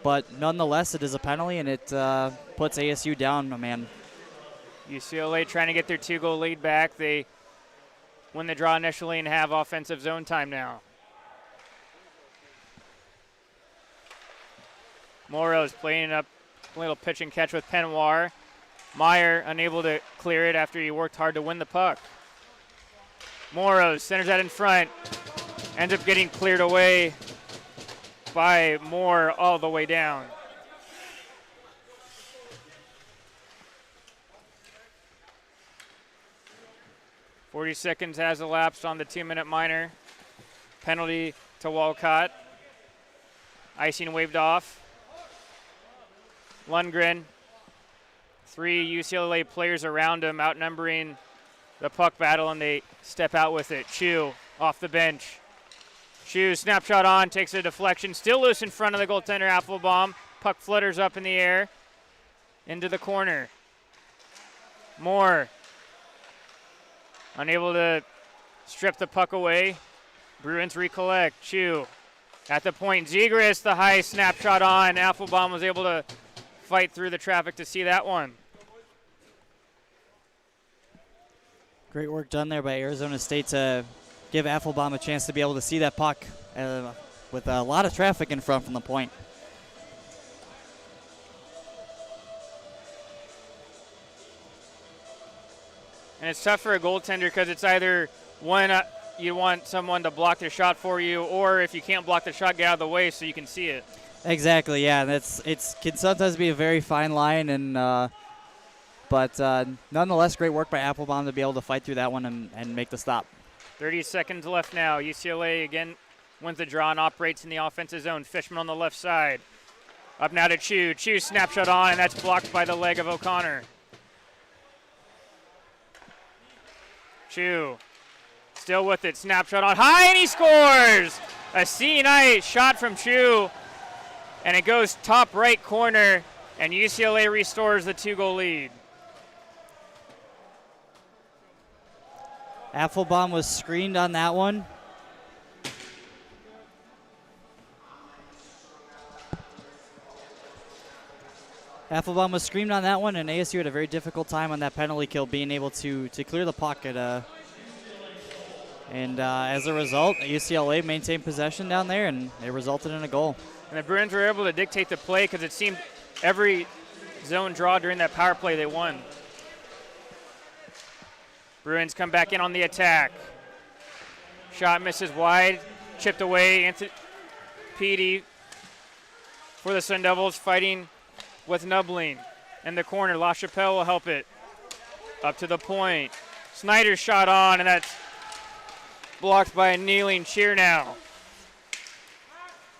But nonetheless, it is a penalty, and it puts ASU down a man.
UCLA trying to get their 2-goal lead back. They win the draw initially and have offensive zone time now. Moro's playing up a little pitch and catch with Penoir. Meyer unable to clear it after he worked hard to win the puck. Moro's centers that in front. Ends up getting cleared away by Moore all the way down. .40 seconds has elapsed on the 2-minute minor. Penalty to Walcott. Icing waved off. Lundgren. 3 UCLA players around him outnumbering the puck battle, and they step out with it. Chu off the bench. Chu snapshot on, takes a deflection. Still loose in front of the goaltender, Applebaum. Puck flutters up in the air into the corner. Moore unable to strip the puck away. Bruins recollect. Chu at the point. Zegras, the high snapshot on. Applebaum was able to fight through the traffic to see that one.
Great work done there by Arizona State to give Applebaum a chance to be able to see that puck with a lot of traffic in front from the point.
And it's tough for a goaltender because it's either one, you want someone to block their shot for you, or if you can't block the shot, get out of the way so you can see it.
Exactly, yeah. It can sometimes be a very fine line, and but nonetheless, great work by Applebaum to be able to fight through that one and make the stop.
30 seconds left now. UCLA again wins the draw and operates in the offensive zone. Fishman on the left side. Up now to Chu. Chu snapshot on, and that's blocked by the leg of O'Connor. Chu still with it. Snapshot on high, and he scores! A C&I shot from Chu, and it goes top right corner, and UCLA restores the 2-goal lead.
Applebaum was screened on that one. Applebaum was screened on that one, and ASU had a very difficult time on that penalty kill, being able to clear the puck and as a result, UCLA maintained possession down there, and it resulted in a goal.
And the Bruins were able to dictate the play because it seemed every zone draw during that power play they won. Bruins come back in on the attack. Shot misses wide, chipped away. Petey for the Sun Devils, fighting with Nubbling. In the corner, LaChapelle will help it. Up to the point. Snyder's shot on, and that's blocked by a kneeling Cheer now.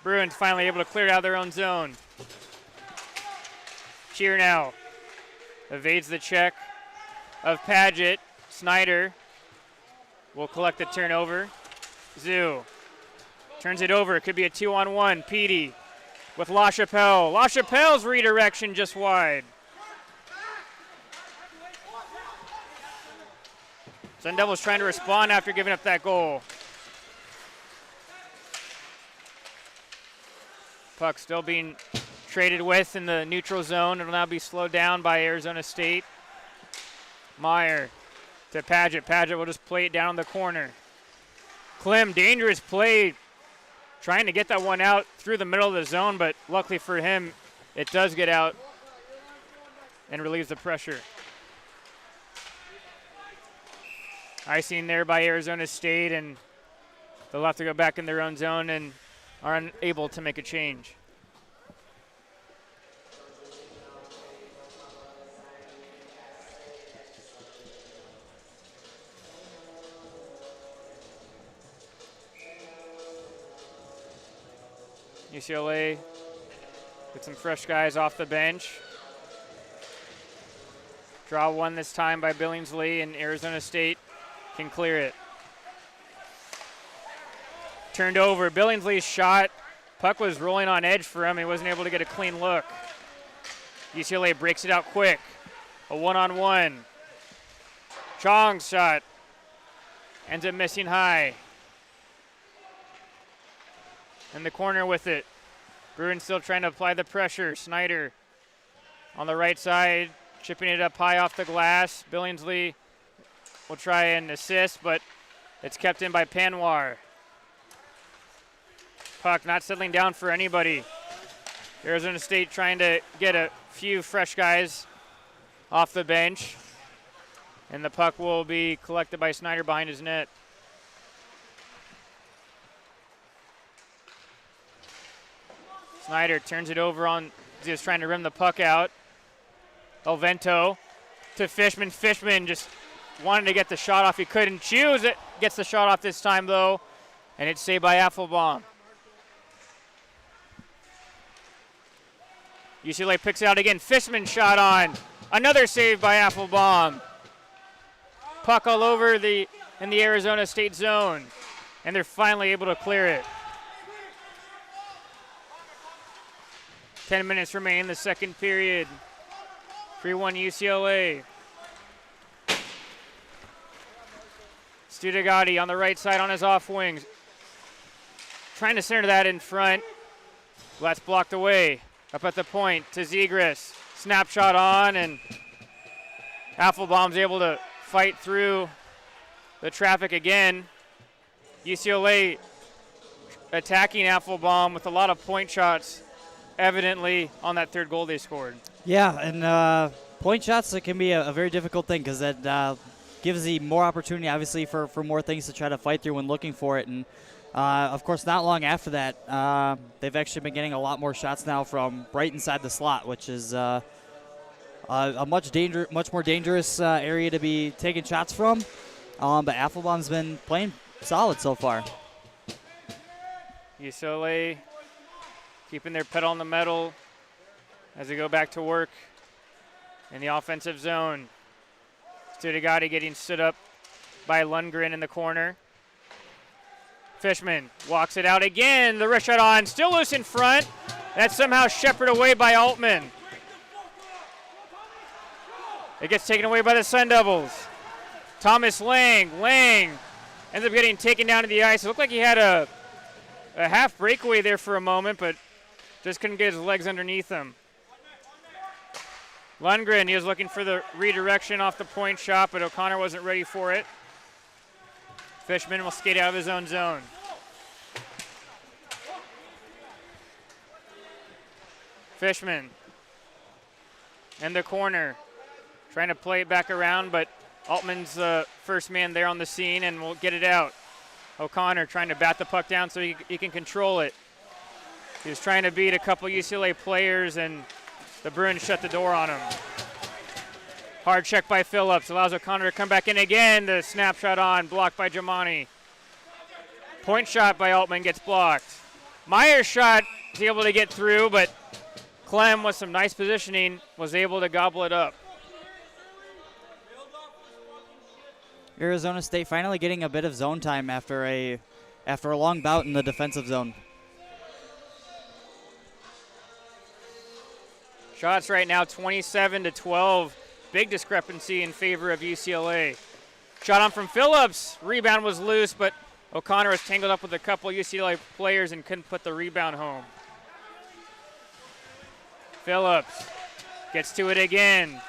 Bruins finally able to clear it out of their own zone. Cheer now evades the check of Paget. Snyder will collect the turnover. Zoo turns it over. It could be a 2-on-1. Petey with LaChapelle. LaChapelle's redirection just wide. Sun Devils trying to respond after giving up that goal. Puck still being traded with in the neutral zone. It'll now be slowed down by Arizona State. Meyer to Paget. Paget will just play it down the corner. Clem, dangerous play. Trying to get that one out through the middle of the zone, but luckily for him, it does get out and relieves the pressure. Icing there by Arizona State, and they'll have to go back in their own zone and are unable to make a change. UCLA with some fresh guys off the bench. Draw one this time by Billingsley, and Arizona State can clear it. Turned over. Billingsley's shot. Puck was rolling on edge for him. He wasn't able to get a clean look. UCLA breaks it out quick. A one-on-one. Chong's shot ends up missing high. In the corner with it. Bruins still trying to apply the pressure. Snyder on the right side, chipping it up high off the glass. Billingsley will try and assist, but it's kept in by Panwar. Puck not settling down for anybody. Arizona State trying to get a few fresh guys off the bench. And the puck will be collected by Snyder behind his net. Snyder turns it over on, just trying to rim the puck out. Elvento to Fishman. Fishman just wanted to get the shot off. He couldn't choose it. Gets the shot off this time, though, and it's saved by Affelbaum. UCLA picks it out again. Fishman shot on. Another save by Affelbaum. Puck all over in the Arizona State zone, and they're finally able to clear it. 10 minutes remain in the second period. 3-1 UCLA. Studagati on the right side on his off wings. Trying to center that in front. That's blocked away. Up at the point to Zegras. Snapshot on, and Affelbaum's able to fight through the traffic again. UCLA attacking Affelbaum with a lot of point shots, evidently on that third goal they scored.
Yeah, and point shots, it can be a very difficult thing because that gives the more opportunity, obviously, for more things to try to fight through when looking for it. And, of course, not long after that, they've actually been getting a lot more shots now from right inside the slot, which is a much more dangerous area to be taking shots from. But Affelbaum's been playing solid so far.
UCLA keeping their pedal on the metal as they go back to work in the offensive zone. Studagati getting stood up by Lundgren in the corner. Fishman walks it out again. The wrist shot on, still loose in front. That's somehow shepherded away by Altman. It gets taken away by the Sun Devils. Thomas Lang ends up getting taken down to the ice. It looked like he had a half breakaway there for a moment, but just couldn't get his legs underneath him. Lundgren, he was looking for the redirection off the point shot, but O'Connor wasn't ready for it. Fishman will skate out of his own zone. Fishman in the corner, trying to play it back around, but Altman's the first man there on the scene and will get it out. O'Connor trying to bat the puck down so he can control it. He was trying to beat a couple UCLA players, and the Bruins shut the door on him. Hard check by Phillips, allows O'Connor to come back in again. The snapshot on, blocked by Giamani. Point shot by Altman gets blocked. Meyer's shot is able to get through, but Clem, with some nice positioning, was able to gobble it up.
Arizona State finally getting a bit of zone time after a long bout in the defensive zone.
Shots right now 27-12. Big discrepancy in favor of UCLA. Shot on from Phillips. Rebound was loose, but O'Connor was tangled up with a couple UCLA players and couldn't put the rebound home. Phillips gets to it again.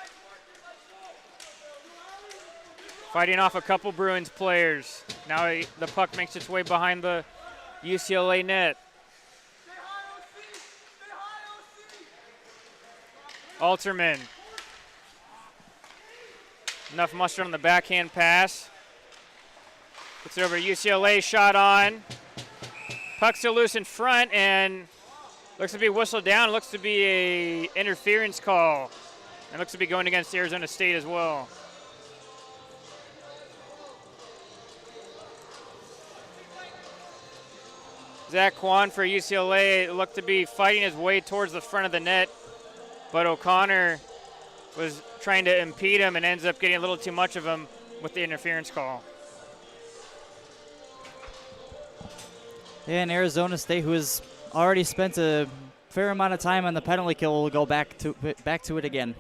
Fighting off a couple Bruins players. Now the puck makes its way behind the UCLA net. Alterman. Enough mustard on the backhand pass. Gets it over to UCLA, shot on. Puck still loose in front, and looks to be whistled down. Looks to be a interference call. And looks to be going against Arizona State as well. Zach Kwan for UCLA looked to be fighting his way towards the front of the net, but O'Connor was trying to impede him and ends up getting a little too much of him with the interference call.
Yeah, and Arizona State, who has already spent a fair amount of time on the penalty kill, will go back to it again.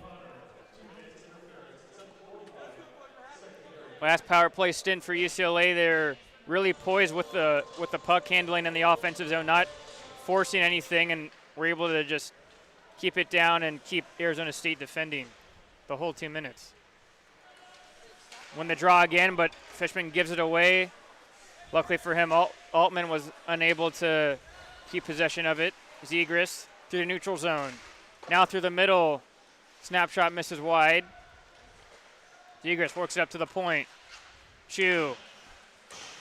Last power play stint for UCLA. They're really poised with the puck handling in the offensive zone, not forcing anything, and we're able to just keep it down and keep Arizona State defending the whole 2 minutes. Win the draw again, but Fishman gives it away. Luckily for him, Altman was unable to keep possession of it. Zegras through the neutral zone. Now through the middle. Snapshot misses wide. Zegras works it up to the point. Chu.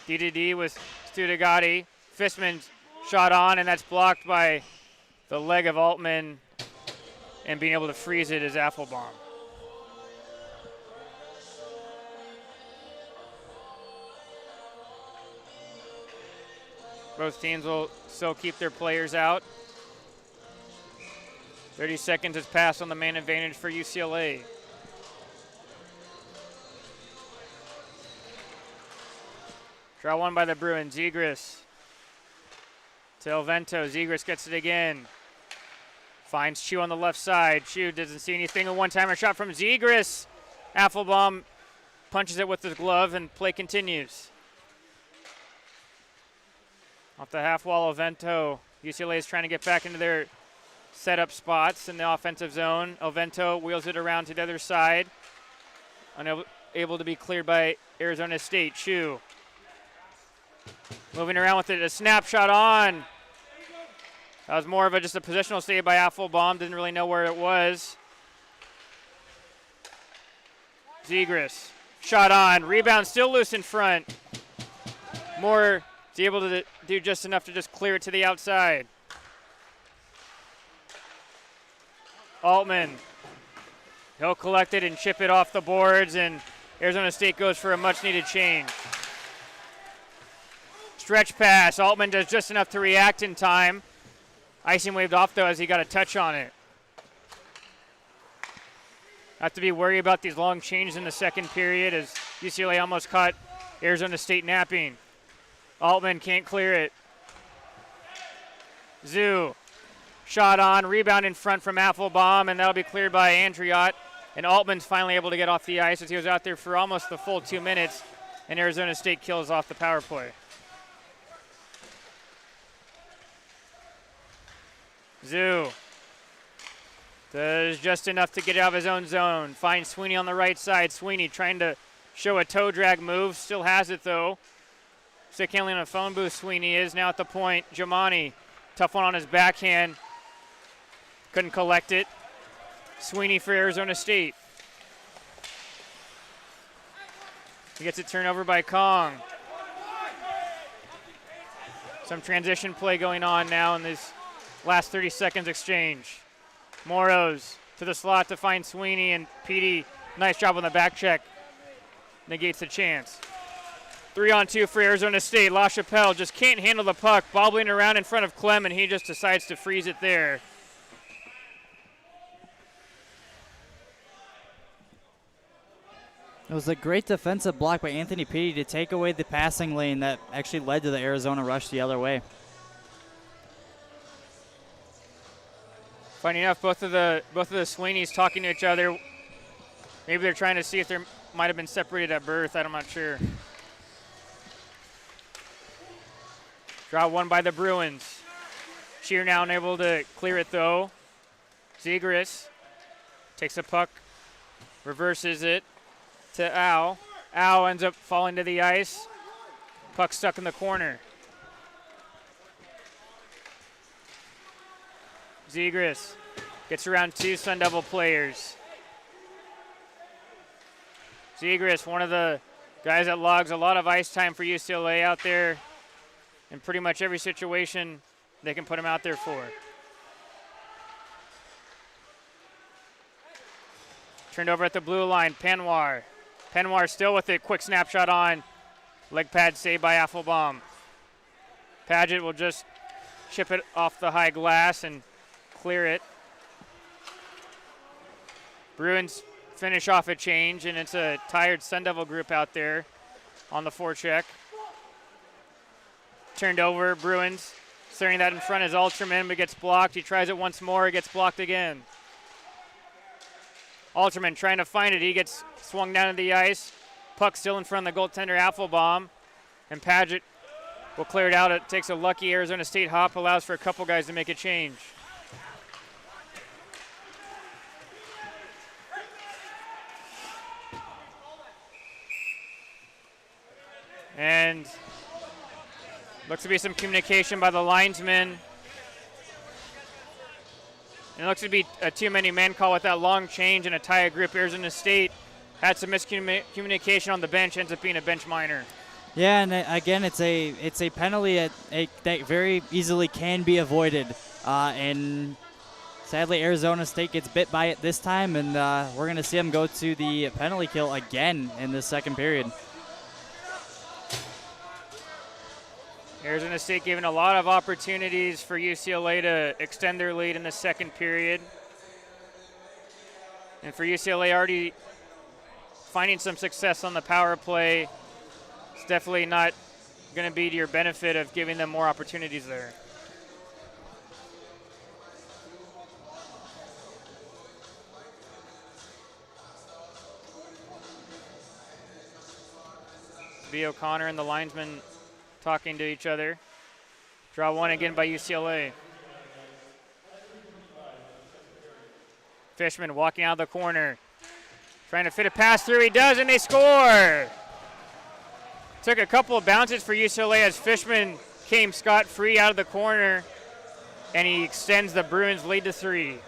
D with Studagati. Fishman's shot on, and that's blocked by the leg of Altman, and being able to freeze it is Affelbaum. Both teams will still keep their players out. 30 seconds has passed on the man advantage for UCLA. Draw one by the Bruins. Zegras to Elvento. Zegras gets it again. Finds Chu on the left side. Chu doesn't see anything. A one-timer shot from Zegras. Affelbaum punches it with his glove, and play continues. Off the half wall, Elvento. UCLA is trying to get back into their setup spots in the offensive zone. Elvento wheels it around to the other side. Unable to be cleared by Arizona State. Chu moving around with it. A snapshot on. That was more of just a positional save by Affelbaum. Didn't really know where it was. Zegras. Shot on. Rebound still loose in front. Moore is able to do just enough to just clear it to the outside. Altman. He'll collect it and chip it off the boards, and Arizona State goes for a much-needed change. Stretch pass. Altman does just enough to react in time. Icing waved off, though, as he got a touch on it. Have to be worried about these long changes in the second period, as UCLA almost caught Arizona State napping. Altman can't clear it. Zoo. Shot on. Rebound in front from Affelbaum, and that'll be cleared by Andriott. And Altman's finally able to get off the ice as he was out there for almost the full 2 minutes, and Arizona State kills off the power play. Zoo does just enough to get out of his own zone. Finds Sweeney on the right side. Sweeney trying to show a toe drag move. Still has it, though. Stick handling on a phone booth, Sweeney is. Now at the point, Giamani. Tough one on his backhand. Couldn't collect it. Sweeney for Arizona State. He gets it turned over by Kong. Some transition play going on now in this Last 30 seconds exchange. Moros to the slot to find Sweeney, and Petey, nice job on the back check. Negates the chance. 3-on-2 for Arizona State. LaChapelle just can't handle the puck, bobbling around in front of Clem, and he just decides to freeze it there.
It was a great defensive block by Anthony Petey to take away the passing lane that actually led to the Arizona rush the other way.
Funny enough, both of the Sweeneys talking to each other. Maybe they're trying to see if they might have been separated at birth. I'm not sure. Draw one by the Bruins. Shear now unable to clear it though. Zegras takes the puck, reverses it to Al. Al ends up falling to the ice. Puck stuck in the corner. Zegras gets around two Sun Devil players. Zegras, one of the guys that logs a lot of ice time for UCLA out there. In pretty much every situation they can put him out there for. Turned over at the blue line, Penwar. Penwar still with it, quick snapshot on. Leg pad saved by Affelbaum. Paget will just chip it off the high glass and clear it. Bruins finish off a change, and it's a tired Sun Devil group out there on the forecheck. Turned over, Bruins staring that in front is Alterman, but gets blocked. He tries it once more, it gets blocked again. Alterman trying to find it, he gets swung down to the ice. Puck still in front of the goaltender Affelbaum, and Paget will clear it out. It takes a lucky Arizona State hop, allows for a couple guys to make a change. And looks to be some communication by the linesman. It looks to be a too many men call with that long change and a tie group. Arizona State had some miscommunication on the bench, ends up being a bench minor.
Yeah, and again, it's a penalty that very easily can be avoided. And sadly, Arizona State gets bit by it this time, and we're going to see them go to the penalty kill again in the second period.
Arizona State given a lot of opportunities for UCLA to extend their lead in the second period. And for UCLA already finding some success on the power play, it's definitely not going to be to your benefit of giving them more opportunities there. B. O'Connor and the linesman talking to each other. Draw one again by UCLA. Fishman walking out of the corner. Trying to fit a pass through. He does, and they score. Took a couple of bounces for UCLA as Fishman came scot-free out of the corner, and he extends the Bruins lead to 3.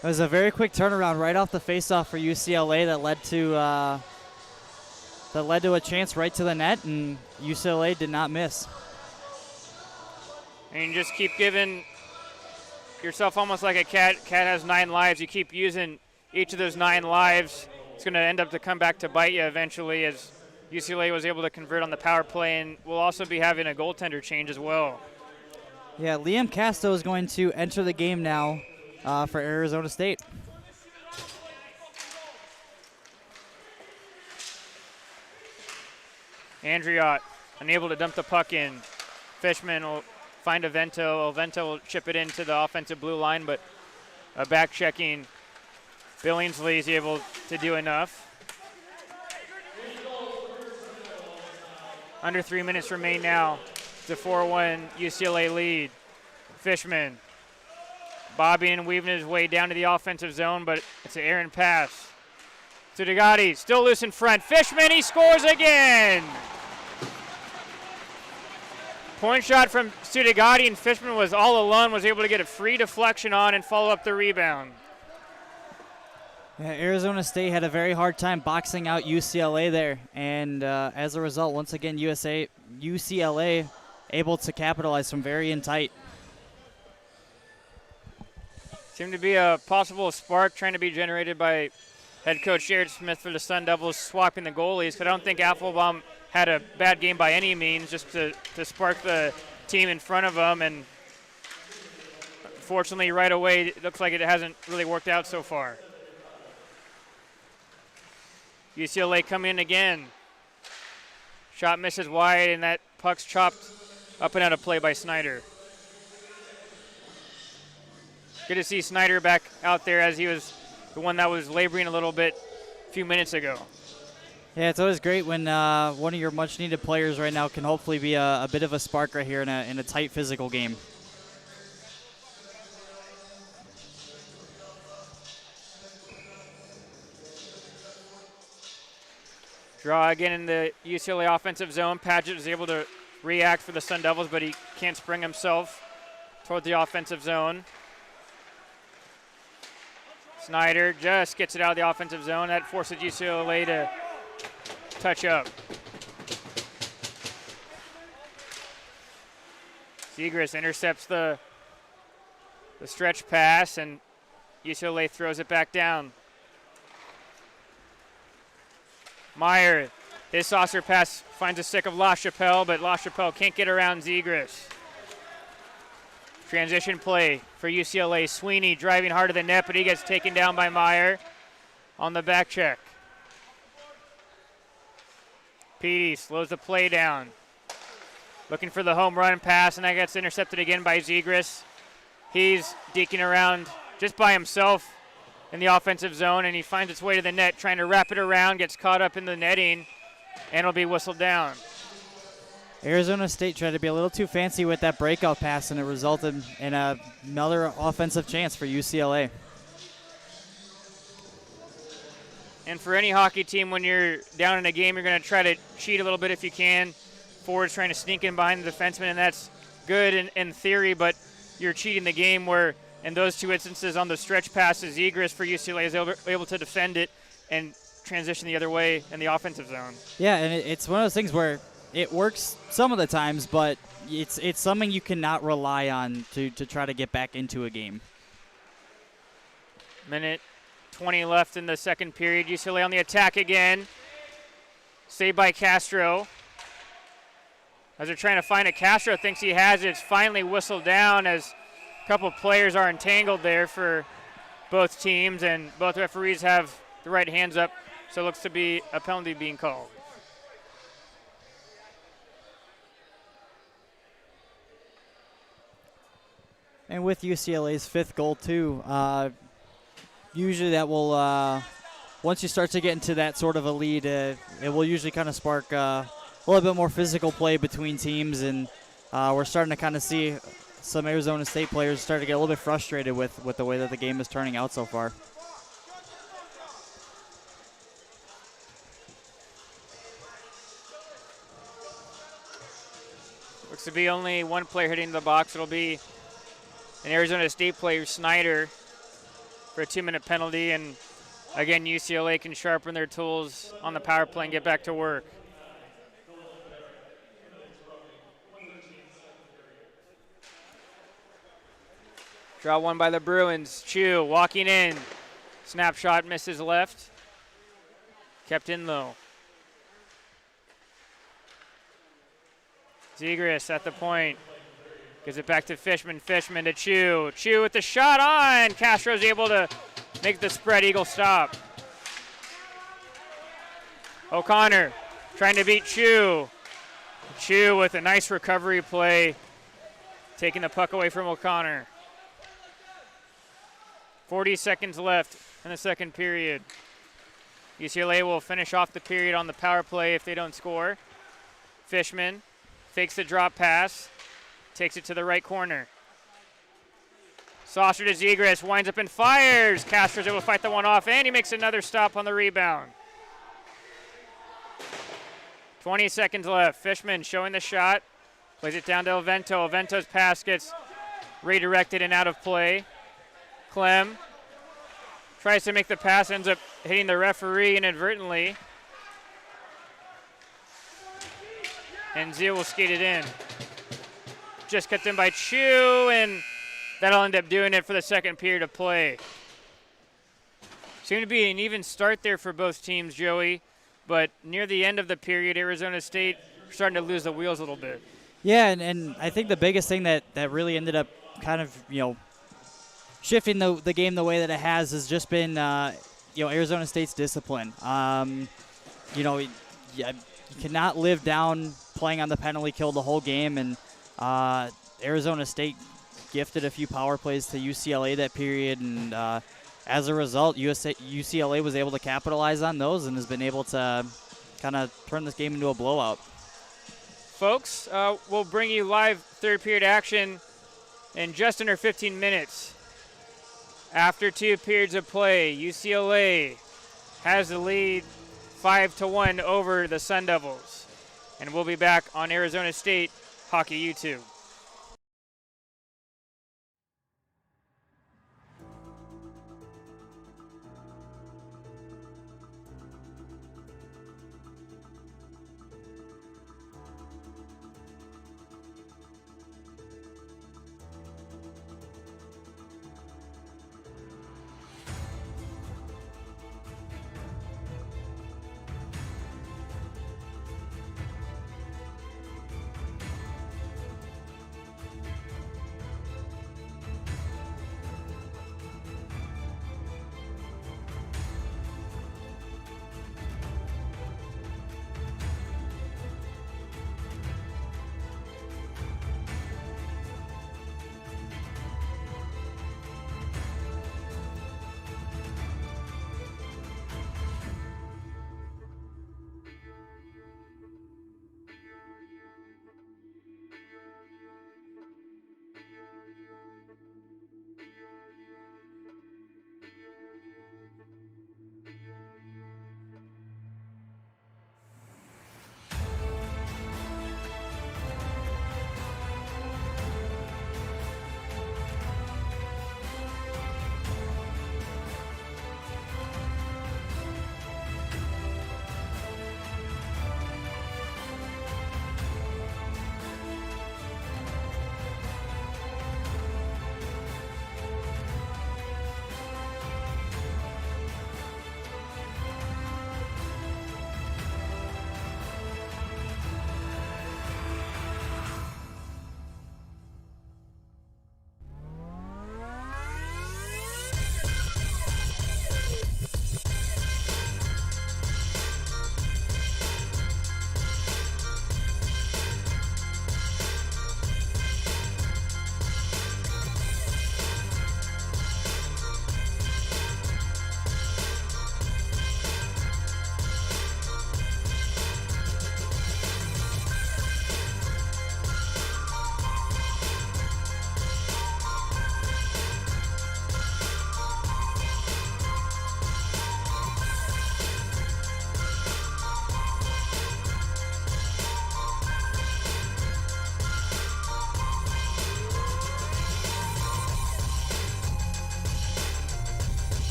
It was a very quick turnaround right off the faceoff for UCLA that led to a chance right to the net, and UCLA did not miss.
And you just keep giving yourself almost like a cat. Cat has 9 lives. You keep using each of those 9 lives. It's going to end up to come back to bite you eventually, as UCLA was able to convert on the power play, and we'll also be having a goaltender change as well.
Yeah, Liam Casto is going to enter the game now for Arizona State.
Andriot unable to dump the puck in. Fishman will find Avento. Avento will chip it into the offensive blue line, but a back-checking Billingsley is able to do enough. Under 3 minutes remain now. It's a 4-1 UCLA lead. Fishman bobbing and weaving his way down to the offensive zone, but it's an errant pass. Sudagati still loose in front. Fishman, he scores again! Point shot from Sudagati, and Fishman was all alone, was able to get a free deflection on and follow up the rebound.
Yeah, Arizona State had a very hard time boxing out UCLA there, and as a result, once again, UCLA able to capitalize from very in tight.
Seemed to be a possible spark trying to be generated by head coach Jared Smith for the Sun Devils swapping the goalies, but I don't think Applebaum had a bad game by any means, just to spark the team in front of them, and fortunately right away it looks like it hasn't really worked out so far. UCLA come in again. Shot misses wide, and that puck's chopped up and out of play by Snyder. Good to see Snyder back out there, as he was the one that was laboring a little bit a few minutes ago.
Yeah, it's always great when one of your much-needed players right now can hopefully be a bit of a spark right here in a tight physical game.
Draw again in the UCLA offensive zone. Padgett is able to react for the Sun Devils, but he can't spring himself toward the offensive zone. Snyder just gets it out of the offensive zone. That forces UCLA to touch up. Zegras intercepts the stretch pass, and UCLA throws it back down. Meyer, his saucer pass finds a stick of LaChapelle, but LaChapelle can't get around Zegras. Transition play for UCLA. Sweeney driving hard to the net, but he gets taken down by Meyer on the back check. Petey slows the play down. Looking for the home run pass, and that gets intercepted again by Zegras. He's deking around just by himself in the offensive zone, and he finds its way to the net, trying to wrap it around, gets caught up in the netting, and will be whistled down.
Arizona State tried to be a little too fancy with that breakout pass, and it resulted in another offensive chance for UCLA.
And for any hockey team, when you're down in a game, you're going to try to cheat a little bit if you can. Forwards trying to sneak in behind the defenseman, and that's good in theory, but you're cheating the game, where in those two instances on the stretch passes, Zegras for UCLA is able to defend it and transition the other way in the offensive zone.
Yeah, and it's one of those things where it works some of the times, but it's something you cannot rely on to try to get back into a game.
Minute 20 left in the second period. UCLA on the attack again. Saved by Castro. As they're trying to find it, Castro thinks he has it. It's finally whistled down, as a couple of players are entangled there for both teams, and both referees have the right hands up, so it looks to be a penalty being called.
And with UCLA's fifth goal too, usually that will, once you start to get into that sort of a lead, it will usually kind of spark a little bit more physical play between teams, and we're starting to kind of see some Arizona State players start to get a little bit frustrated with the way that the game is turning out so far.
Looks to be only one player hitting the box. It'll be an Arizona State player, Snyder, for a 2-minute penalty, and again, UCLA can sharpen their tools on the power play and get back to work. Draw one by the Bruins. Chu walking in. Snapshot misses left. Kept in though. Zegras at the point. Gives it back to Fishman. Fishman to Chu. Chu with the shot on. Castro's able to make the spread eagle stop. O'Connor trying to beat Chu. Chu with a nice recovery play, taking the puck away from O'Connor. 40 seconds left in the second period. UCLA will finish off the period on the power play if they don't score. Fishman fakes the drop pass, takes it to the right corner. Saucer to Zegras, winds up and fires. Castro's able to fight the one off, and he makes another stop on the rebound. 20 seconds left. Fishman showing the shot, plays it down to Ovento. Ovento's pass gets redirected and out of play. Clem Tries to make the pass, ends up hitting the referee inadvertently. And Zeal will skate it in. Just cut in by Chu, and that'll end up doing it for the second period of play. Seemed to be an even start there for both teams, Joey, but near the end of the period, Arizona State starting to lose the wheels a little bit.
Yeah, and I think the biggest thing that really ended up kind of, shifting the game the way that it has just been, Arizona State's discipline. You cannot live down playing on the penalty kill the whole game, and Arizona State gifted a few power plays to UCLA that period, and as a result, UCLA was able to capitalize on those and has been able to kind of turn this game into a blowout.
Folks, we'll bring you live third period action in just under 15 minutes. After 2 periods of play, UCLA has the lead 5-1 over the Sun Devils. And we'll be back on Arizona State Hockey YouTube.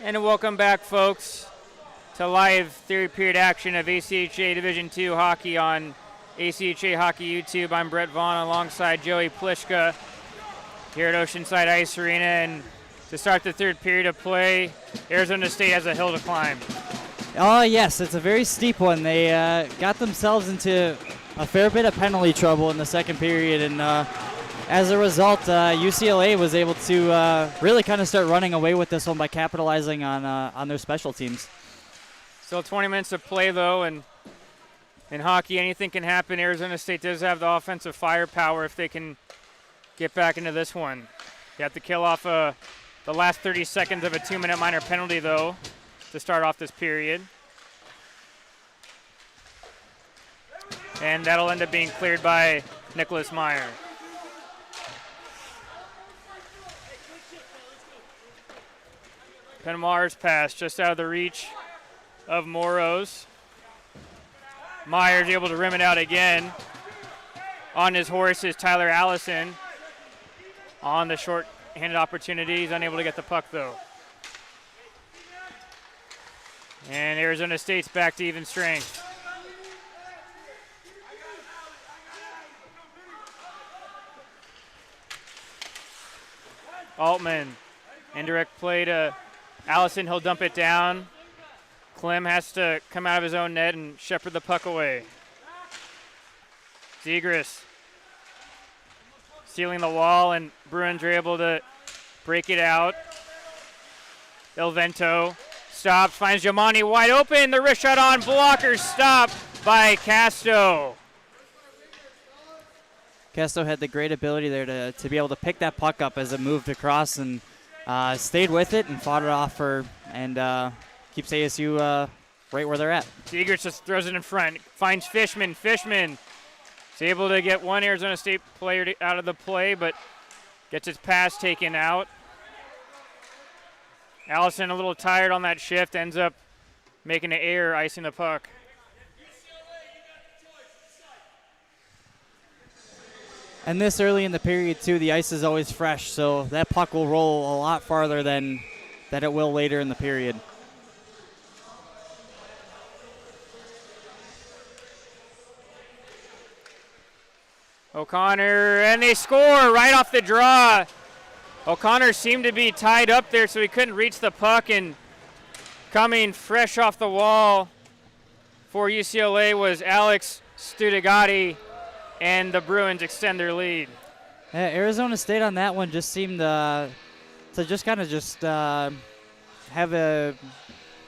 And welcome back, folks, to live third period action of ACHA Division II hockey on ACHA Hockey YouTube. I'm Brett Vaughn alongside Joey Plishka here at Oceanside Ice Arena. And to start the third period of play, Arizona State has a hill to climb.
Oh, yes, it's a very steep one. They got themselves into a fair bit of penalty trouble in the second period, and as a result, UCLA was able to really kind of start running away with this one by capitalizing on their special teams.
Still 20 minutes of play, though, and in hockey, anything can happen. Arizona State does have the offensive firepower if they can get back into this one. You have to kill off the last 30 seconds of a 2-minute minor penalty, though, to start off this period. And that'll end up being cleared by Nicholas Meyer. Penmar's pass just out of the reach of Moros. Meyer's able to rim it out again. On his horse is Tyler Allison. On the short-handed opportunity, he's unable to get the puck, though. And Arizona State's back to even strength. Altman, indirect play to Allison, he'll dump it down. Clem has to come out of his own net and shepherd the puck away. Zegras stealing the wall, and Bruins are able to break it out. El Vento stops, finds Giamani wide open. The wrist shot on, blocker stopped by Casto.
Casto had the great ability there to be able to pick that puck up as it moved across and stayed with it and fought it off and keeps ASU right where they're at.
Zegers just throws it in front, finds Fishman. Fishman is able to get one Arizona State player out of the play, but gets his pass taken out. Allison a little tired on that shift, ends up making an error, icing the puck.
And this early in the period, too, the ice is always fresh, so that puck will roll a lot farther than it will later in the period.
O'Connor, and they score right off the draw. O'Connor seemed to be tied up there, so he couldn't reach the puck, and coming fresh off the wall for UCLA was Alex Studegatti, and the Bruins extend their lead.
Yeah, Arizona State on that one just seemed to just kind of have a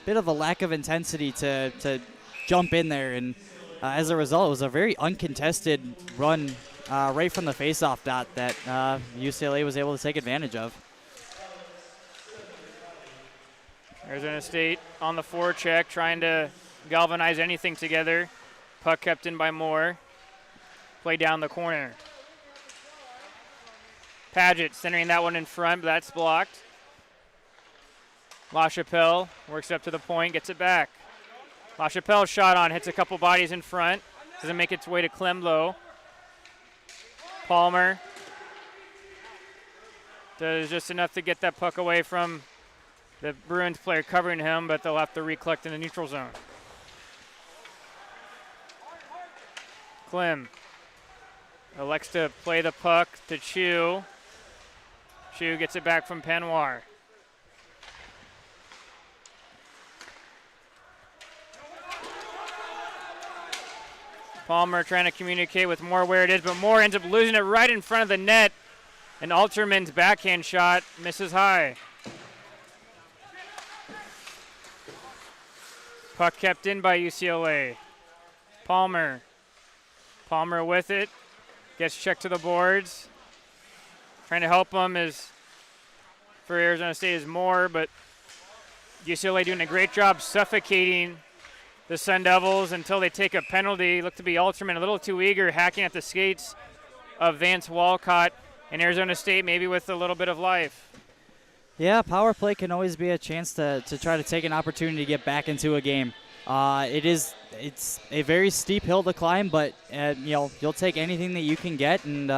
bit of a lack of intensity to jump in there, and as a result, it was a very uncontested run right from the faceoff dot that UCLA was able to take advantage of.
Arizona State on the forecheck, trying to galvanize anything together. Puck kept in by Moore. Play down the corner. Paget centering that one in front, but that's blocked. LaChapelle works up to the point, gets it back. LaChapelle shot on, hits a couple bodies in front. Doesn't make its way to Clem, though. Palmer does just enough to get that puck away from the Bruins player covering him, but they'll have to recollect in the neutral zone. Clem elects to play the puck to Chu. Chu gets it back from Penwar. Palmer trying to communicate with Moore where it is, but Moore ends up losing it right in front of the net. And Alterman's backhand shot misses high. Puck kept in by UCLA. Palmer with it. Gets checked to the boards. Trying to help him for Arizona State is Moore, but UCLA doing a great job suffocating the Sun Devils until they take a penalty. Look to be Alterman a little too eager, hacking at the skates of Vance Walcott, and Arizona State maybe with a little bit of life.
Yeah, power play can always be a chance to try to take an opportunity to get back into a game. It's a very steep hill to climb, but you'll take anything that you can get, and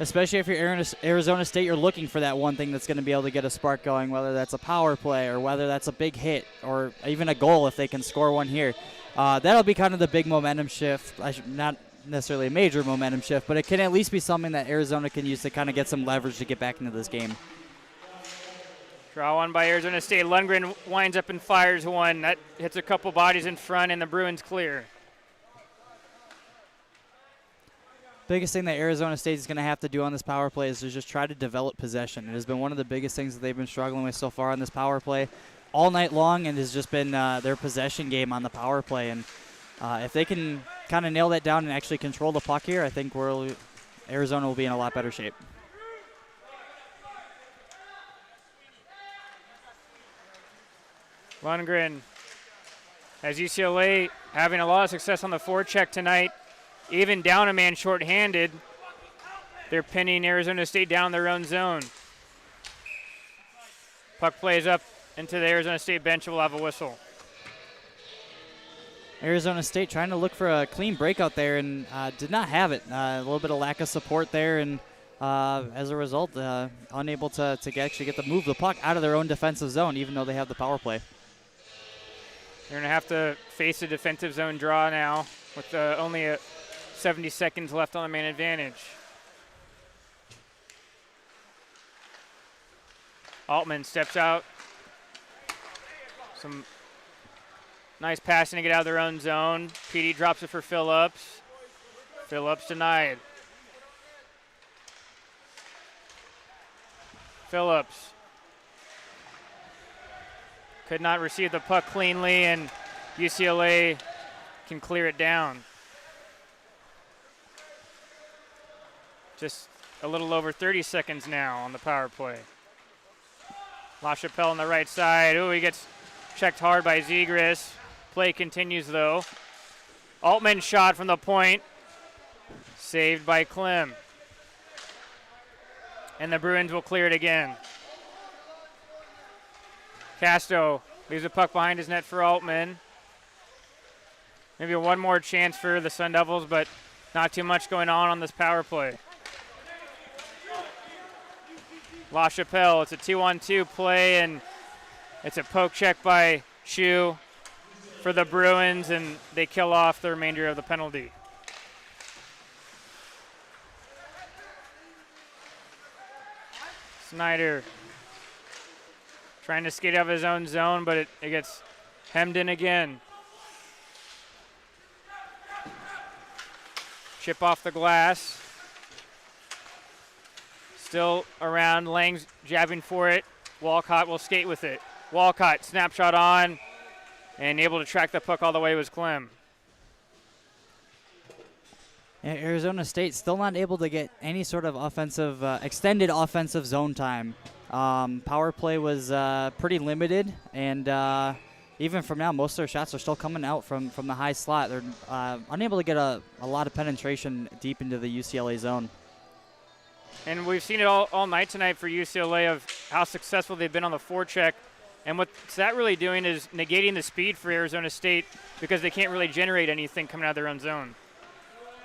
especially if you're Arizona State, you're looking for that one thing that's going to be able to get a spark going, whether that's a power play or whether that's a big hit or even a goal if they can score one here. That'll be kind of the big momentum shift. Not necessarily a major momentum shift, but it can at least be something that Arizona can use to kind of get some leverage to get back into this game.
Draw one by Arizona State. Lundgren winds up and fires one. That hits a couple bodies in front, and the Bruins clear.
Biggest thing that Arizona State is going to have to do on this power play is to just try to develop possession. It has been one of the biggest things that they've been struggling with so far on this power play all night long, and has just been their possession game on the power play. And if they can kind of nail that down and actually control the puck here, I think Arizona will be in a lot better shape.
Lundgren, as UCLA having a lot of success on the forecheck tonight, even down a man shorthanded, they're pinning Arizona State down their own zone. Puck plays up into the Arizona State bench. Will have a whistle.
Arizona State trying to look for a clean breakout there and did not have it. A little bit of lack of support there, and as a result, unable to actually move the puck out of their own defensive zone, even though they have the power play.
They're going to have to face a defensive zone draw now with only 70 seconds left on the man advantage. Altman steps out. Some nice passing to get out of their own zone. PD drops it for Phillips. Phillips denied. Phillips could not receive the puck cleanly, and UCLA can clear it down. Just a little over 30 seconds now on the power play. LaChapelle on the right side. Ooh, he gets checked hard by Zegras. Play continues, though. Altman's shot from the point. Saved by Klim. And the Bruins will clear it again. Casto leaves the puck behind his net for Altman. Maybe one more chance for the Sun Devils, but not too much going on this power play. LaChapelle, it's a 2-on-2 play, and it's a poke check by Chu for the Bruins, and they kill off the remainder of the penalty. Snyder trying to skate out of his own zone, but it gets hemmed in again. Chip off the glass. Still around, Lang's jabbing for it. Walcott will skate with it. Walcott, snapshot on, and able to track the puck all the way was Klim.
Yeah, Arizona State still not able to get any sort of offensive, extended offensive zone time. Power play was pretty limited, and even from now, most of their shots are still coming out from the high slot. They're unable to get a lot of penetration deep into the UCLA zone.
And we've seen it all night tonight for UCLA of how successful they've been on the forecheck. And what's that really doing is negating the speed for Arizona State because they can't really generate anything coming out of their own zone.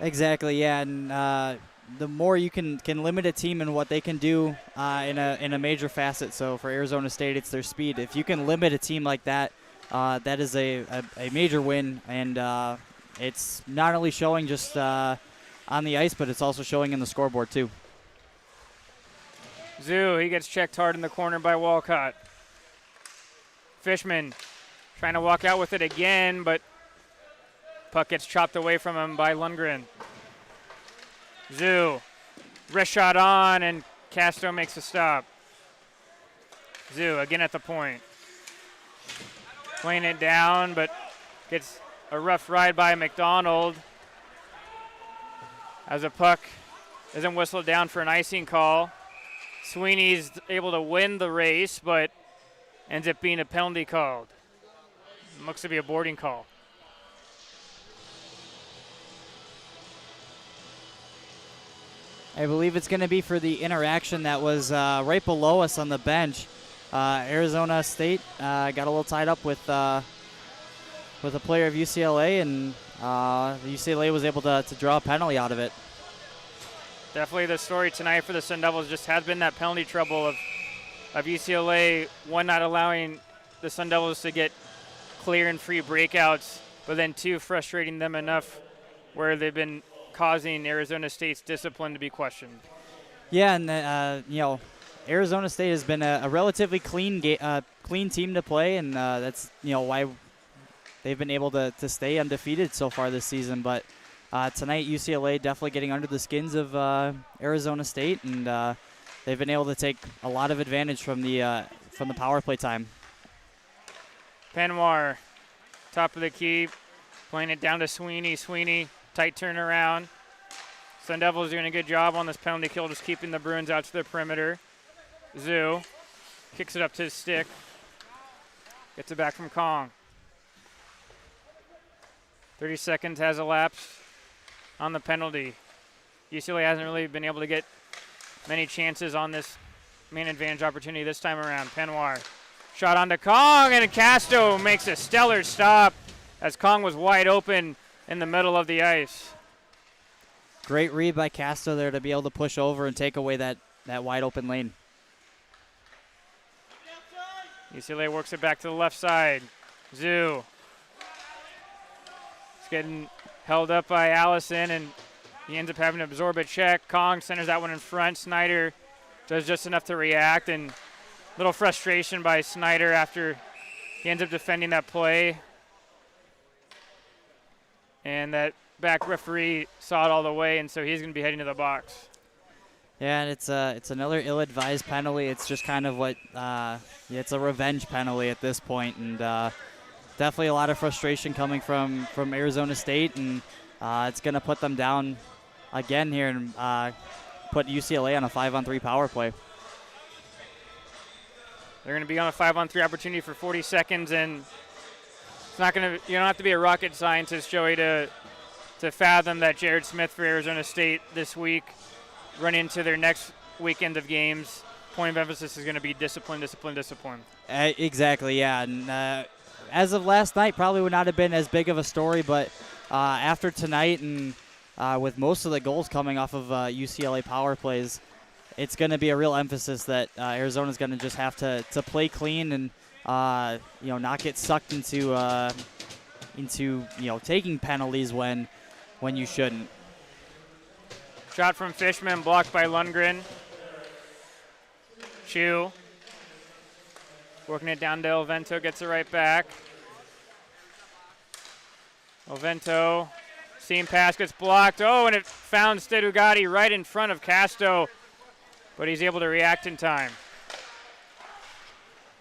Exactly, yeah. And the more you can limit a team in what they can do in a major facet. So for Arizona State, it's their speed. If you can limit a team like that, that is a major win. And it's not only showing just on the ice, but it's also showing in the scoreboard too.
Zoo, he gets checked hard in the corner by Walcott. Fishman trying to walk out with it again, but puck gets chopped away from him by Lundgren. Zoo, wrist shot on, and Castro makes a stop. Zoo again at the point. Playing it down, but gets a rough ride by McDonald as the puck isn't whistled down for an icing call. Sweeney's able to win the race, but ends up being a penalty called. Looks to be a boarding call.
I believe it's going to be for the interaction that was right below us on the bench. Arizona State got a little tied up with a player of UCLA, and UCLA was able to draw a penalty out of it.
Definitely the story tonight for the Sun Devils just has been that penalty trouble of UCLA, one, not allowing the Sun Devils to get clear and free breakouts, but then two, frustrating them enough where they've been causing Arizona State's discipline to be questioned.
Yeah, and Arizona State has been a relatively clean team to play, and that's why they've been able to stay undefeated so far this season. But tonight, UCLA definitely getting under the skins of Arizona State, and they've been able to take a lot of advantage from the power play time.
Penwar, top of the key, playing it down to Sweeney. Sweeney, tight turnaround. Sun Devils doing a good job on this penalty kill, just keeping the Bruins out to the perimeter. Zoo kicks it up to his stick. Gets it back from Kong. 30 seconds has elapsed on the penalty. UCLA hasn't really been able to get many chances on this man advantage opportunity this time around. Penwar, shot onto Kong, and Casto makes a stellar stop as Kong was wide open in the middle of the ice.
Great read by Casto there to be able to push over and take away that wide open lane.
UCLA works it back to the left side. Zoo. It's getting held up by Allison, and he ends up having to absorb a check. Kong centers that one in front. Snyder does just enough to react, and a little frustration by Snyder after he ends up defending that play. And that back referee saw it all the way, and so he's going to be heading to the box.
Yeah, and it's another ill-advised penalty. It's just kind of what it's a revenge penalty at this point, and definitely a lot of frustration coming from Arizona State, and it's going to put them down again here and put UCLA on a 5-on-3 power play.
They're going to be on a 5-on-3 opportunity for 40 seconds, and it's not going to. You don't have to be a rocket scientist, Joey, to fathom that Jared Smith for Arizona State this week, run into their next weekend of games. Point of emphasis is going to be discipline, discipline, discipline.
Exactly, yeah. And as of last night, probably would not have been as big of a story, but after tonight and with most of the goals coming off of UCLA power plays, it's going to be a real emphasis that Arizona's going to just have to play clean and not get sucked into taking penalties when you shouldn't.
Shot from Fishman, blocked by Lundgren. Chu working it down to Elvento, gets it right back. Elvento, seam pass gets blocked. Oh, and it found Stedugatti right in front of Casto, but he's able to react in time.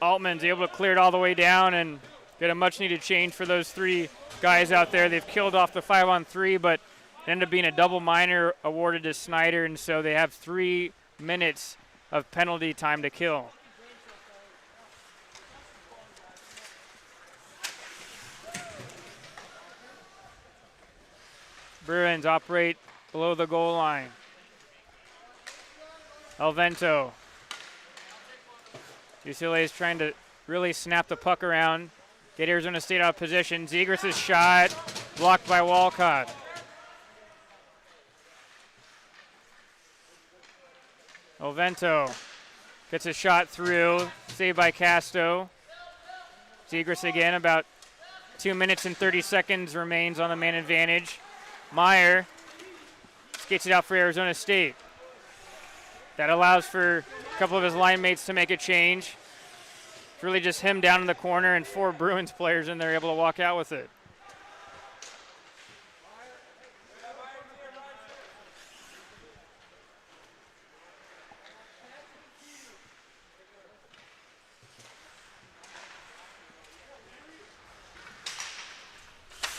Altman's able to clear it all the way down and get a much-needed change for those three guys out there. They've killed off the 5-on-3, but it ended up being a double minor awarded to Snyder, and so they have 3 minutes of penalty time to kill. Bruins operate below the goal line. Elvento. UCLA is trying to really snap the puck around, get Arizona State out of position. Zegras' shot blocked by Walcott. Elvento gets a shot through, saved by Casto. Zegras again, about 2 minutes and 30 seconds remains on the man advantage. Meyer skates it out for Arizona State. That allows for a couple of his line mates to make a change. It's really just him down in the corner and 4 Bruins players, and they're able to walk out with it.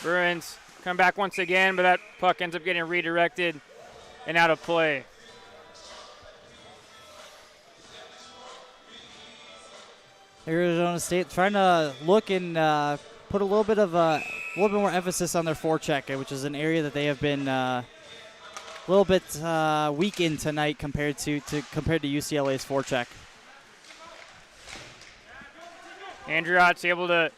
Bruins come back once again, but that puck ends up getting redirected and out of play.
Arizona State trying to look and put a little bit more emphasis on their forecheck, which is an area that they have been a little bit weak in tonight compared to UCLA's forecheck.
Andriott's able to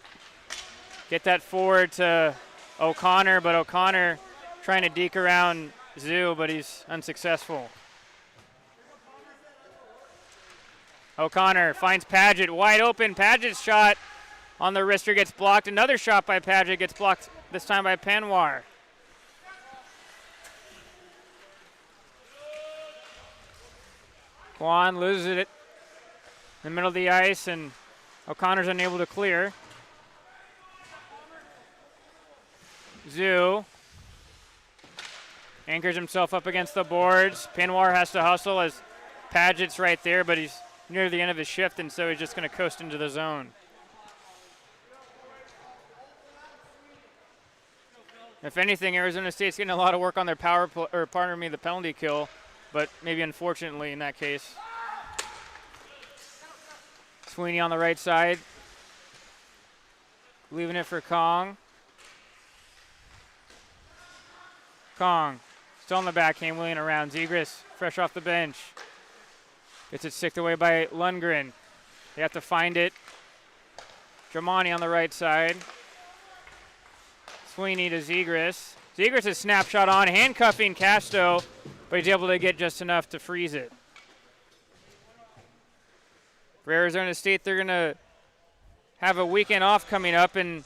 get that forward to O'Connor, but O'Connor trying to deke around Zoo, but he's unsuccessful. O'Connor finds Paget wide open. Paget's shot on the wrister gets blocked. Another shot by Paget gets blocked, this time by Penwar. Kwan loses it in the middle of the ice, and O'Connor's unable to clear. Zoo anchors himself up against the boards. Penwar has to hustle as Paget's right there, but he's near the end of his shift, and so he's just going to coast into the zone. If anything, Arizona State's getting a lot of work on their the penalty kill, but maybe unfortunately in that case. Sweeney on the right side, leaving it for Kong. Kong still on the backhand, wheeling around. Zegras fresh off the bench. Gets it sicked away by Lundgren. They have to find it. Dramani on the right side. Sweeney to Zegras. Zegras' snapshot on, handcuffing Casto, but he's able to get just enough to freeze it. For Arizona State, they're going to have a weekend off coming up, and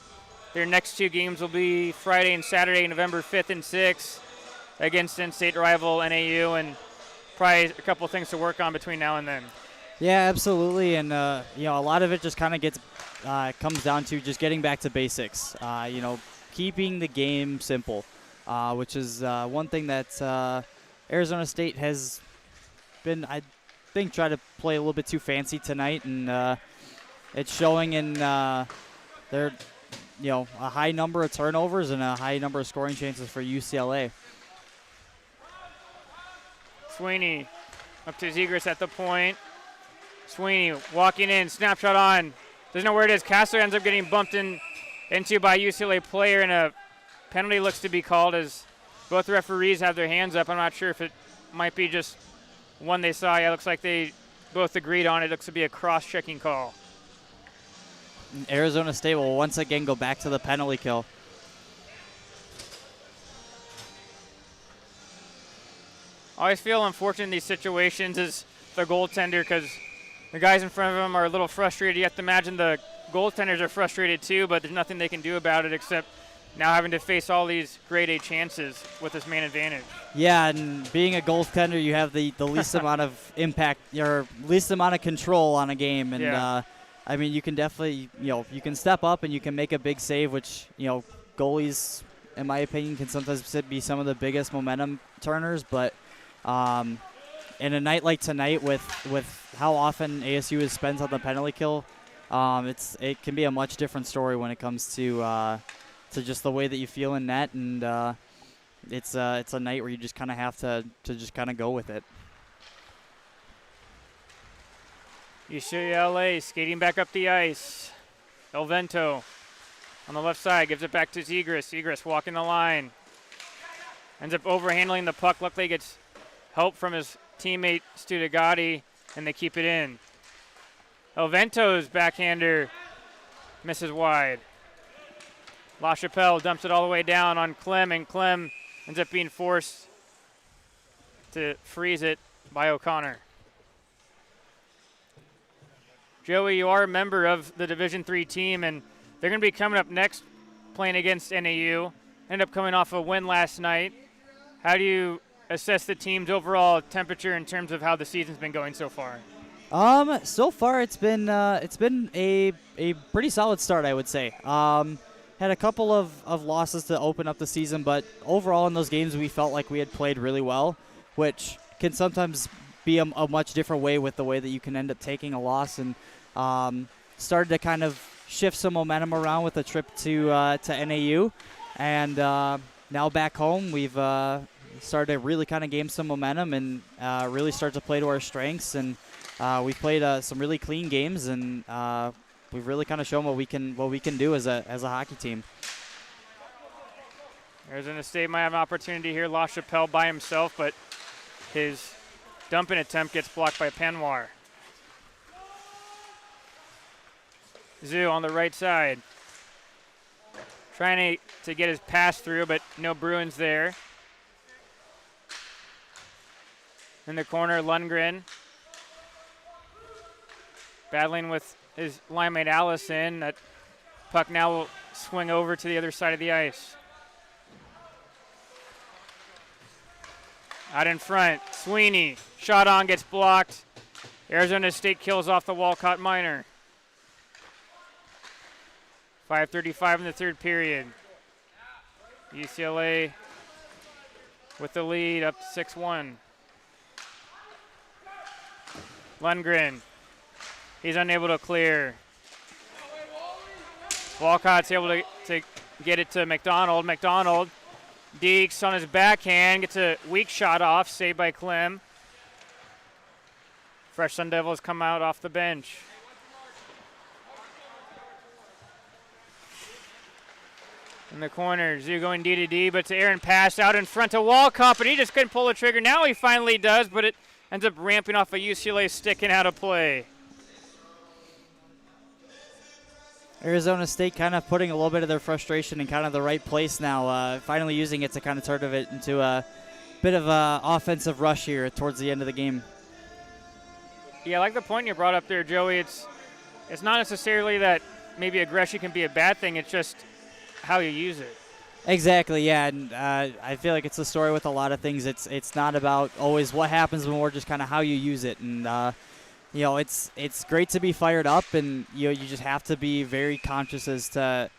their next two games will be Friday and Saturday, November 5th and 6th, against in-state rival NAU, and probably a couple things to work on between now and then.
Yeah, absolutely, and a lot of it just kind of comes down to just getting back to basics. Keeping the game simple, which is one thing that Arizona State has been, I think, try to play a little bit too fancy tonight, and it's showing in their, a high number of turnovers and a high number of scoring chances for UCLA.
Sweeney up to Zegras at the point. Sweeney walking in, snapshot on. Doesn't know where it is. Castro ends up getting bumped into by a UCLA player, and a penalty looks to be called as both referees have their hands up. I'm not sure if it might be just one they saw. Yeah, it looks like they both agreed on it. It looks to be a cross-checking call.
Arizona State will once again go back to the penalty kill.
I always feel unfortunate in these situations as the goaltender, because the guys in front of him are a little frustrated. You have to imagine the goaltenders are frustrated too, but there's nothing they can do about it except now having to face all these grade A chances with this man advantage. Yeah,
and being a goaltender, you have the least amount of impact, or least amount of control on a game. And
yeah.
You can definitely, you can step up and you can make a big save, which, goalies, in my opinion, can sometimes be some of the biggest momentum turners. But in a night like tonight, with how often ASU is spent on the penalty kill, it can be a much different story when it comes to just the way that you feel in net, and it's a night where you just kind of have to just kind of go with it.
UCLA skating back up the ice. El Vento on the left side gives it back to Zegras. Zegras walking the line. Ends up overhandling the puck. Luckily gets help from his teammate Studagati, and they keep it in. El Vento's backhander misses wide. LaChapelle dumps it all the way down on Clem, and Clem ends up being forced to freeze it by O'Connor. Joey, you are a member of the Division III team, and they're going to be coming up next playing against NAU. Ended up coming off a win last night. How do you assess the team's overall temperature in terms of how the season's been going so far?
So far it's been a pretty solid start, I would say. Had a couple of losses to open up the season, but overall in those games we felt like we had played really well, which can sometimes be a much different way with the way that you can end up taking a loss, and started to kind of shift some momentum around with the trip to NAU, and now back home we've started to really kind of gain some momentum and really start to play to our strengths, and we played some really clean games, and we've really kind of shown what we can do as a hockey team.
Arizona State might have an opportunity here. LaChapelle by himself, but his dumping attempt gets blocked by Penwar. Zoo on the right side. Trying to get his pass through, but no Bruins there. In the corner, Lundgren. battling with his line mate Allison. That puck now will swing over to the other side of the ice. Out in front, Sweeney. Shot on, gets blocked. Arizona State kills off the Walcott Miner. 5:35 in the third period. UCLA with the lead up to 6-1. Lundgren. He's unable to clear. Walcott's able to get it to McDonald. McDonald dekes on his backhand, gets a weak shot off, saved by Clem. Fresh Sun Devils come out off the bench. In the corner, Zoo going D to D, but to Aaron pass out in front to Walcott, but he just couldn't pull the trigger. Now he finally does, but it ends up ramping off a UCLA stick and out of play.
Arizona State kind of putting a little bit of their frustration in kind of the right place now, finally using it to kind of turn it into a bit of an offensive rush here towards the end of the game.
Yeah, I like the point you brought up there, Joey. It's not necessarily that maybe aggression can be a bad thing. It's just how you use it.
Exactly, yeah, and I feel like it's a story with a lot of things. It's not about always what happens, but more just kind of how you use it. And it's great to be fired up, and you just have to be very conscious as to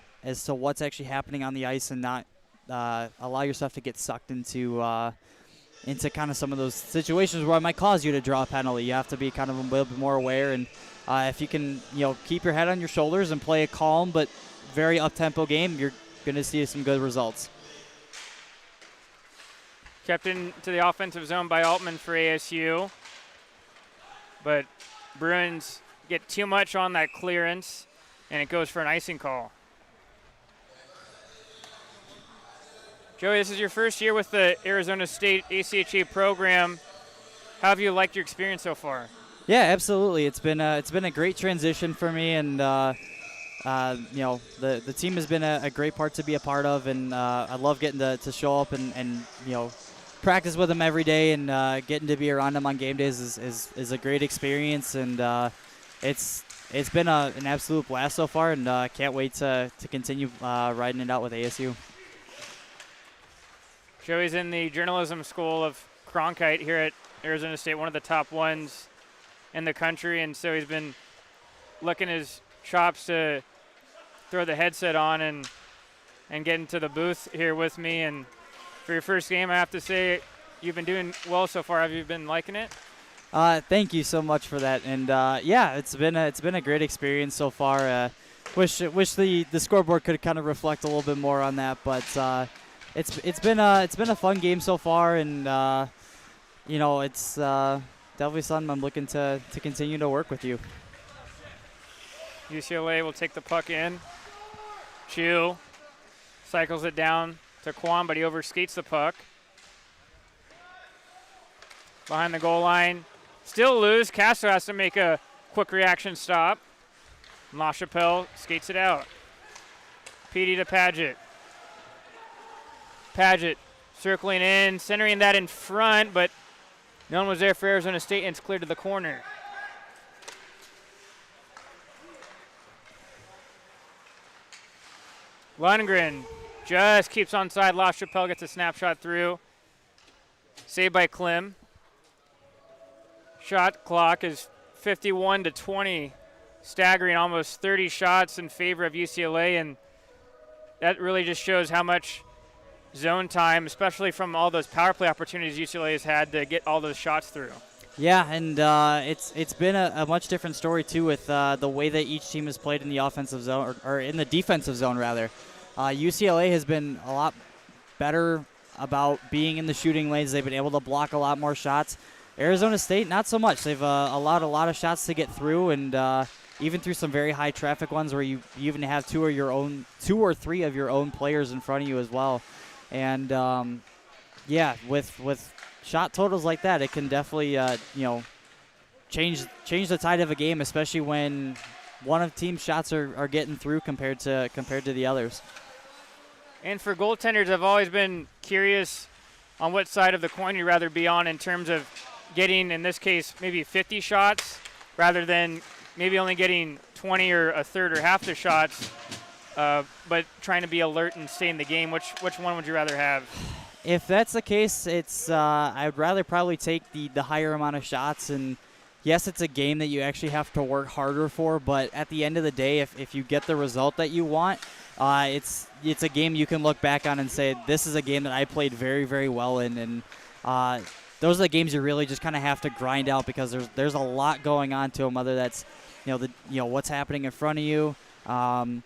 what's actually happening on the ice, and not allow yourself to get sucked into kind of some of those situations where it might cause you to draw a penalty. You have to be kind of a little bit more aware, and if you can keep your head on your shoulders and play a calm but very up-tempo game, you're going to see some good results.
Kept into the offensive zone by Altman for ASU, but Bruins get too much on that clearance, and it goes for an icing call. Joey, this is your first year with the Arizona State ACHA program. How have you liked your experience so far?
Yeah, absolutely. It's been a great transition for me, and the team has been a great part to be a part of, and I love getting to show up and practice with them every day, and getting to be around them on game days is a great experience, and it's been an absolute blast so far, and can't wait to continue riding it out with ASU.
Joey's in the journalism school of Cronkite here at Arizona State, one of the top ones in the country, and so he's been licking his chops to throw the headset on and get into the booth here with me. And for your first game, I have to say you've been doing well so far. Have you been liking it?
Thank you so much for that. And it's been a great experience so far. Wish the scoreboard could kind of reflect a little bit more on that, but it's been a fun game so far, and it's definitely something I'm looking to continue to work with you.
UCLA will take the puck in. Chu cycles it down to Kwan, but he overskates the puck. Behind the goal line, still loose. Castro has to make a quick reaction stop. LaChapelle skates it out. Petey to Paget. Paget circling in, centering that in front, but no one was there for Arizona State, and it's cleared to the corner. Lundgren just keeps onside. LaChapelle gets a snapshot through. Saved by Clem. Shot clock is 51-20, staggering almost 30 shots in favor of UCLA, and that really just shows how much zone time, especially from all those power play opportunities UCLA has had to get all those shots through.
Yeah, and it's been a much different story too with the way that each team has played in the offensive zone, or in the defensive zone rather. UCLA has been a lot better about being in the shooting lanes. They've been able to block a lot more shots. Arizona State, not so much. They've allowed a lot of shots to get through, and even through some very high traffic ones where you even have two or three of your own players in front of you as well. And with shot totals like that, it can definitely change the tide of a game, especially when one of the team's shots are getting through compared to the others.
And for goaltenders, I've always been curious on what side of the coin you'd rather be on in terms of getting, in this case, maybe 50 shots rather than maybe only getting 20 or a third or half the shots, but trying to be alert and stay in the game. Which one would you rather have?
If that's the case, it's I'd rather probably take the higher amount of shots. And yes, it's a game that you actually have to work harder for, but at the end of the day, if you get the result that you want, it's a game you can look back on and say, this is a game that I played very, very well in. And those are the games you really just kind of have to grind out, because there's a lot going on to them, whether that's what's happening in front of you, and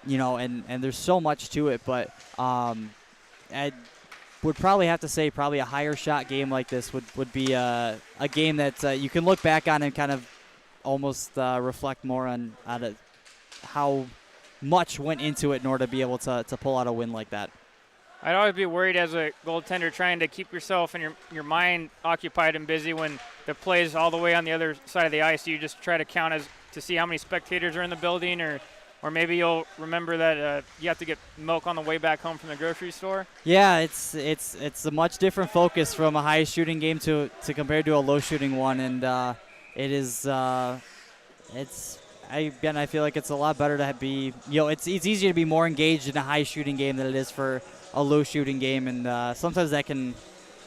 there's so much to it. But I would probably have to say probably a higher shot game like this would be a game that you can look back on and kind of almost reflect more on how much went into it in order to be able to pull out a win like that.
I'd always be worried as a goaltender trying to keep yourself and your mind occupied and busy when the play is all the way on the other side of the ice. You just try to count to see how many spectators are in the building, or maybe you'll remember that you have to get milk on the way back home from the grocery store. Yeah,
it's a much different focus from a high shooting game to compared to a low shooting one, and it is I feel like it's a lot better to be it's easier to be more engaged in a high shooting game than it is for a low shooting game, and sometimes that can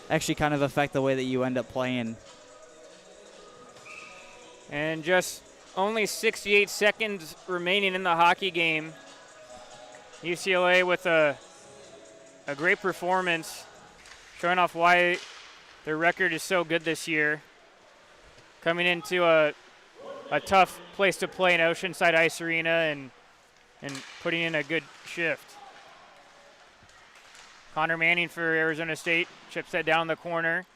actually kind of affect the way that you end up playing.
And just only 68 seconds remaining in the hockey game. UCLA with a great performance, showing off why their record is so good this year. Coming into a tough place to play in Oceanside Ice Arena and putting in a good shift. Connor Manning for Arizona State chips that down the corner.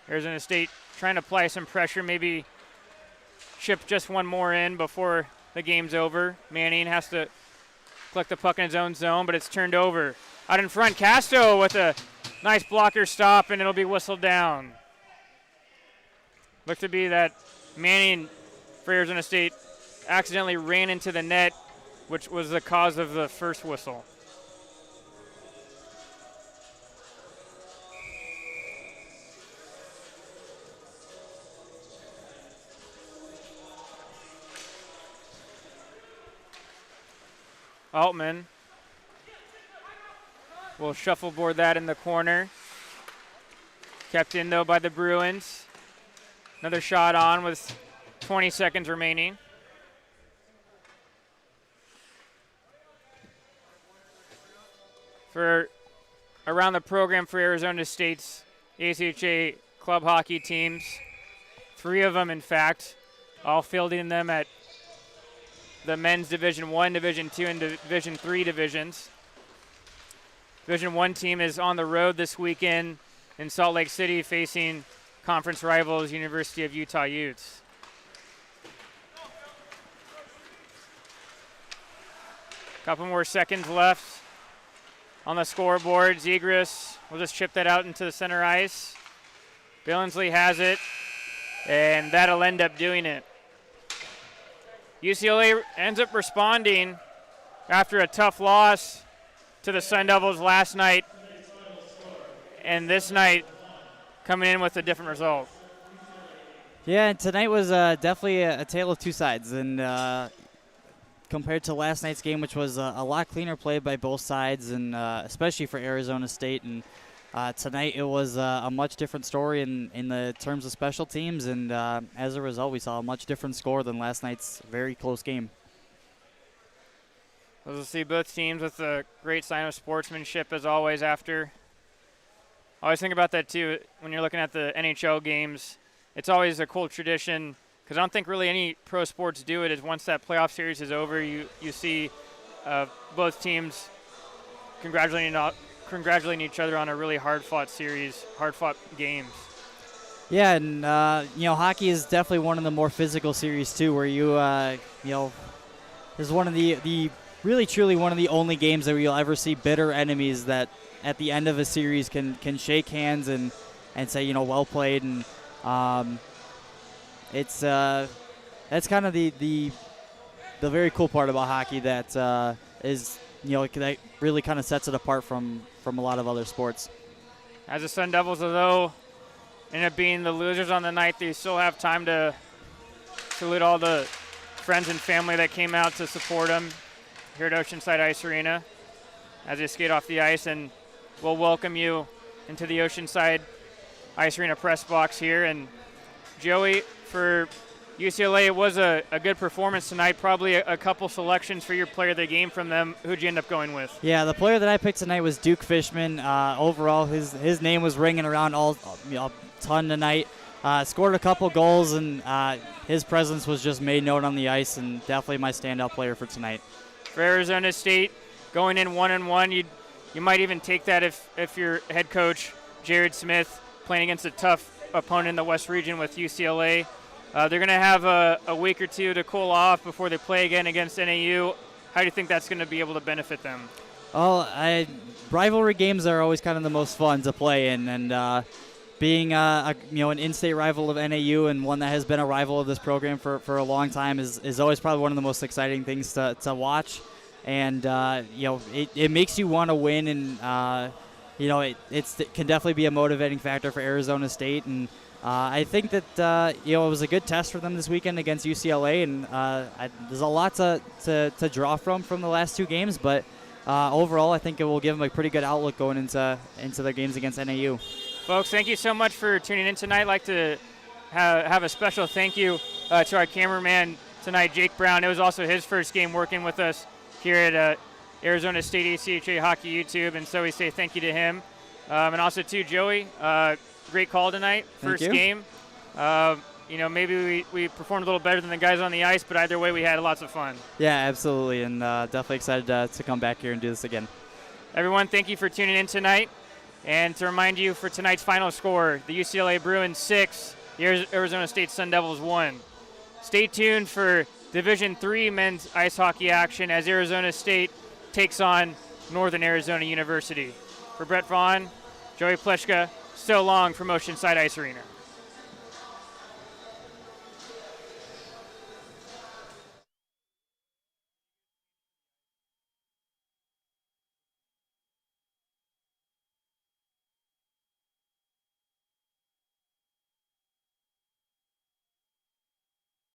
Arizona State trying to apply some pressure, maybe chip just one more in before the game's over. Manning has to collect the puck in his own zone, but it's turned over. Out in front, Casto with a nice blocker stop, and it'll be whistled down. Looked to be that Manning for Arizona State accidentally ran into the net, which was the cause of the first whistle. Altman will shuffleboard that in the corner. Kept in, though, by the Bruins. Another shot on with 20 seconds remaining. For around the program for Arizona State's ACHA club hockey teams, 3 of them, in fact, all fielding them at the men's Division I, Division II, and Division III divisions. Division I team is on the road this weekend in Salt Lake City facing conference rivals University of Utah Utes. Couple more seconds left on the scoreboard. Zegras will just chip that out into the center ice. Billingsley has it, and that'll end up doing it. UCLA ends up responding after a tough loss to the Sun Devils last night, and this night coming in with a different result.
Yeah, tonight was definitely a tale of two sides, and compared to last night's game, which was a lot cleaner play by both sides, and especially for Arizona State. And tonight it was a much different story in the terms of special teams, and as a result, we saw a much different score than last night's very close game.
We'll see both teams with a great sign of sportsmanship, as always, after. I always think about that, too, when you're looking at the NHL games. It's always a cool tradition, because I don't think really any pro sports do it, is once that playoff series is over, you see both teams congratulating each other on a really hard-fought series, hard-fought games.
Yeah, and, hockey is definitely one of the more physical series, too, where you is one of the really, truly one of the only games that you'll ever see bitter enemies that at the end of a series can shake hands and say, well played. And it's that's kind of the very cool part about hockey that is, that really kind of sets it apart from a lot of other sports.
As the Sun Devils, although end up being the losers on the night, they still have time to salute all the friends and family that came out to support them here at Oceanside Ice Arena as they skate off the ice, and we'll welcome you into the Oceanside Ice Arena press box here. And Joey, for UCLA, it was a good performance tonight. Probably a couple selections for your player of the game from them. Who'd you end up going with?
Yeah, the player that I picked tonight was Duke Fishman. Overall, his name was ringing around a ton tonight. Scored a couple goals, and his presence was just made known on the ice, and definitely my standout player for tonight.
For Arizona State, going in 1-1, you might even take that if your head coach, Jared Smith, playing against a tough opponent in the West region with UCLA. They're going to have a week or two to cool off before they play again against NAU. How do you think that's going to be able to benefit them?
Well, rivalry games are always kind of the most fun to play in, and being an in-state rival of NAU and one that has been a rival of this program for a long time is always probably one of the most exciting things to watch. And it makes you want to win, and it can definitely be a motivating factor for Arizona State. And I think that it was a good test for them this weekend against UCLA, and there's a lot to draw from the last two games. But overall, I think it will give them a pretty good outlook going into their games against NAU.
Folks, thank you so much for tuning in tonight. I'd like to have a special thank you to our cameraman tonight, Jake Brown. It was also his first game working with us here at Arizona State ACHA Hockey YouTube, and so we say thank you to him. And also to Joey, great call tonight, first game. Maybe we performed a little better than the guys on the ice, but either way we had lots of fun.
Yeah, absolutely, and definitely excited to come back here and do this again.
Everyone, thank you for tuning in tonight. And to remind you, for tonight's final score, the UCLA Bruins 6, the Arizona State Sun Devils 1. Stay tuned for Division III men's ice hockey action as Arizona State takes on Northern Arizona University. For Brett Vaughn, Joey Pleshka, so long from Oceanside Ice Arena.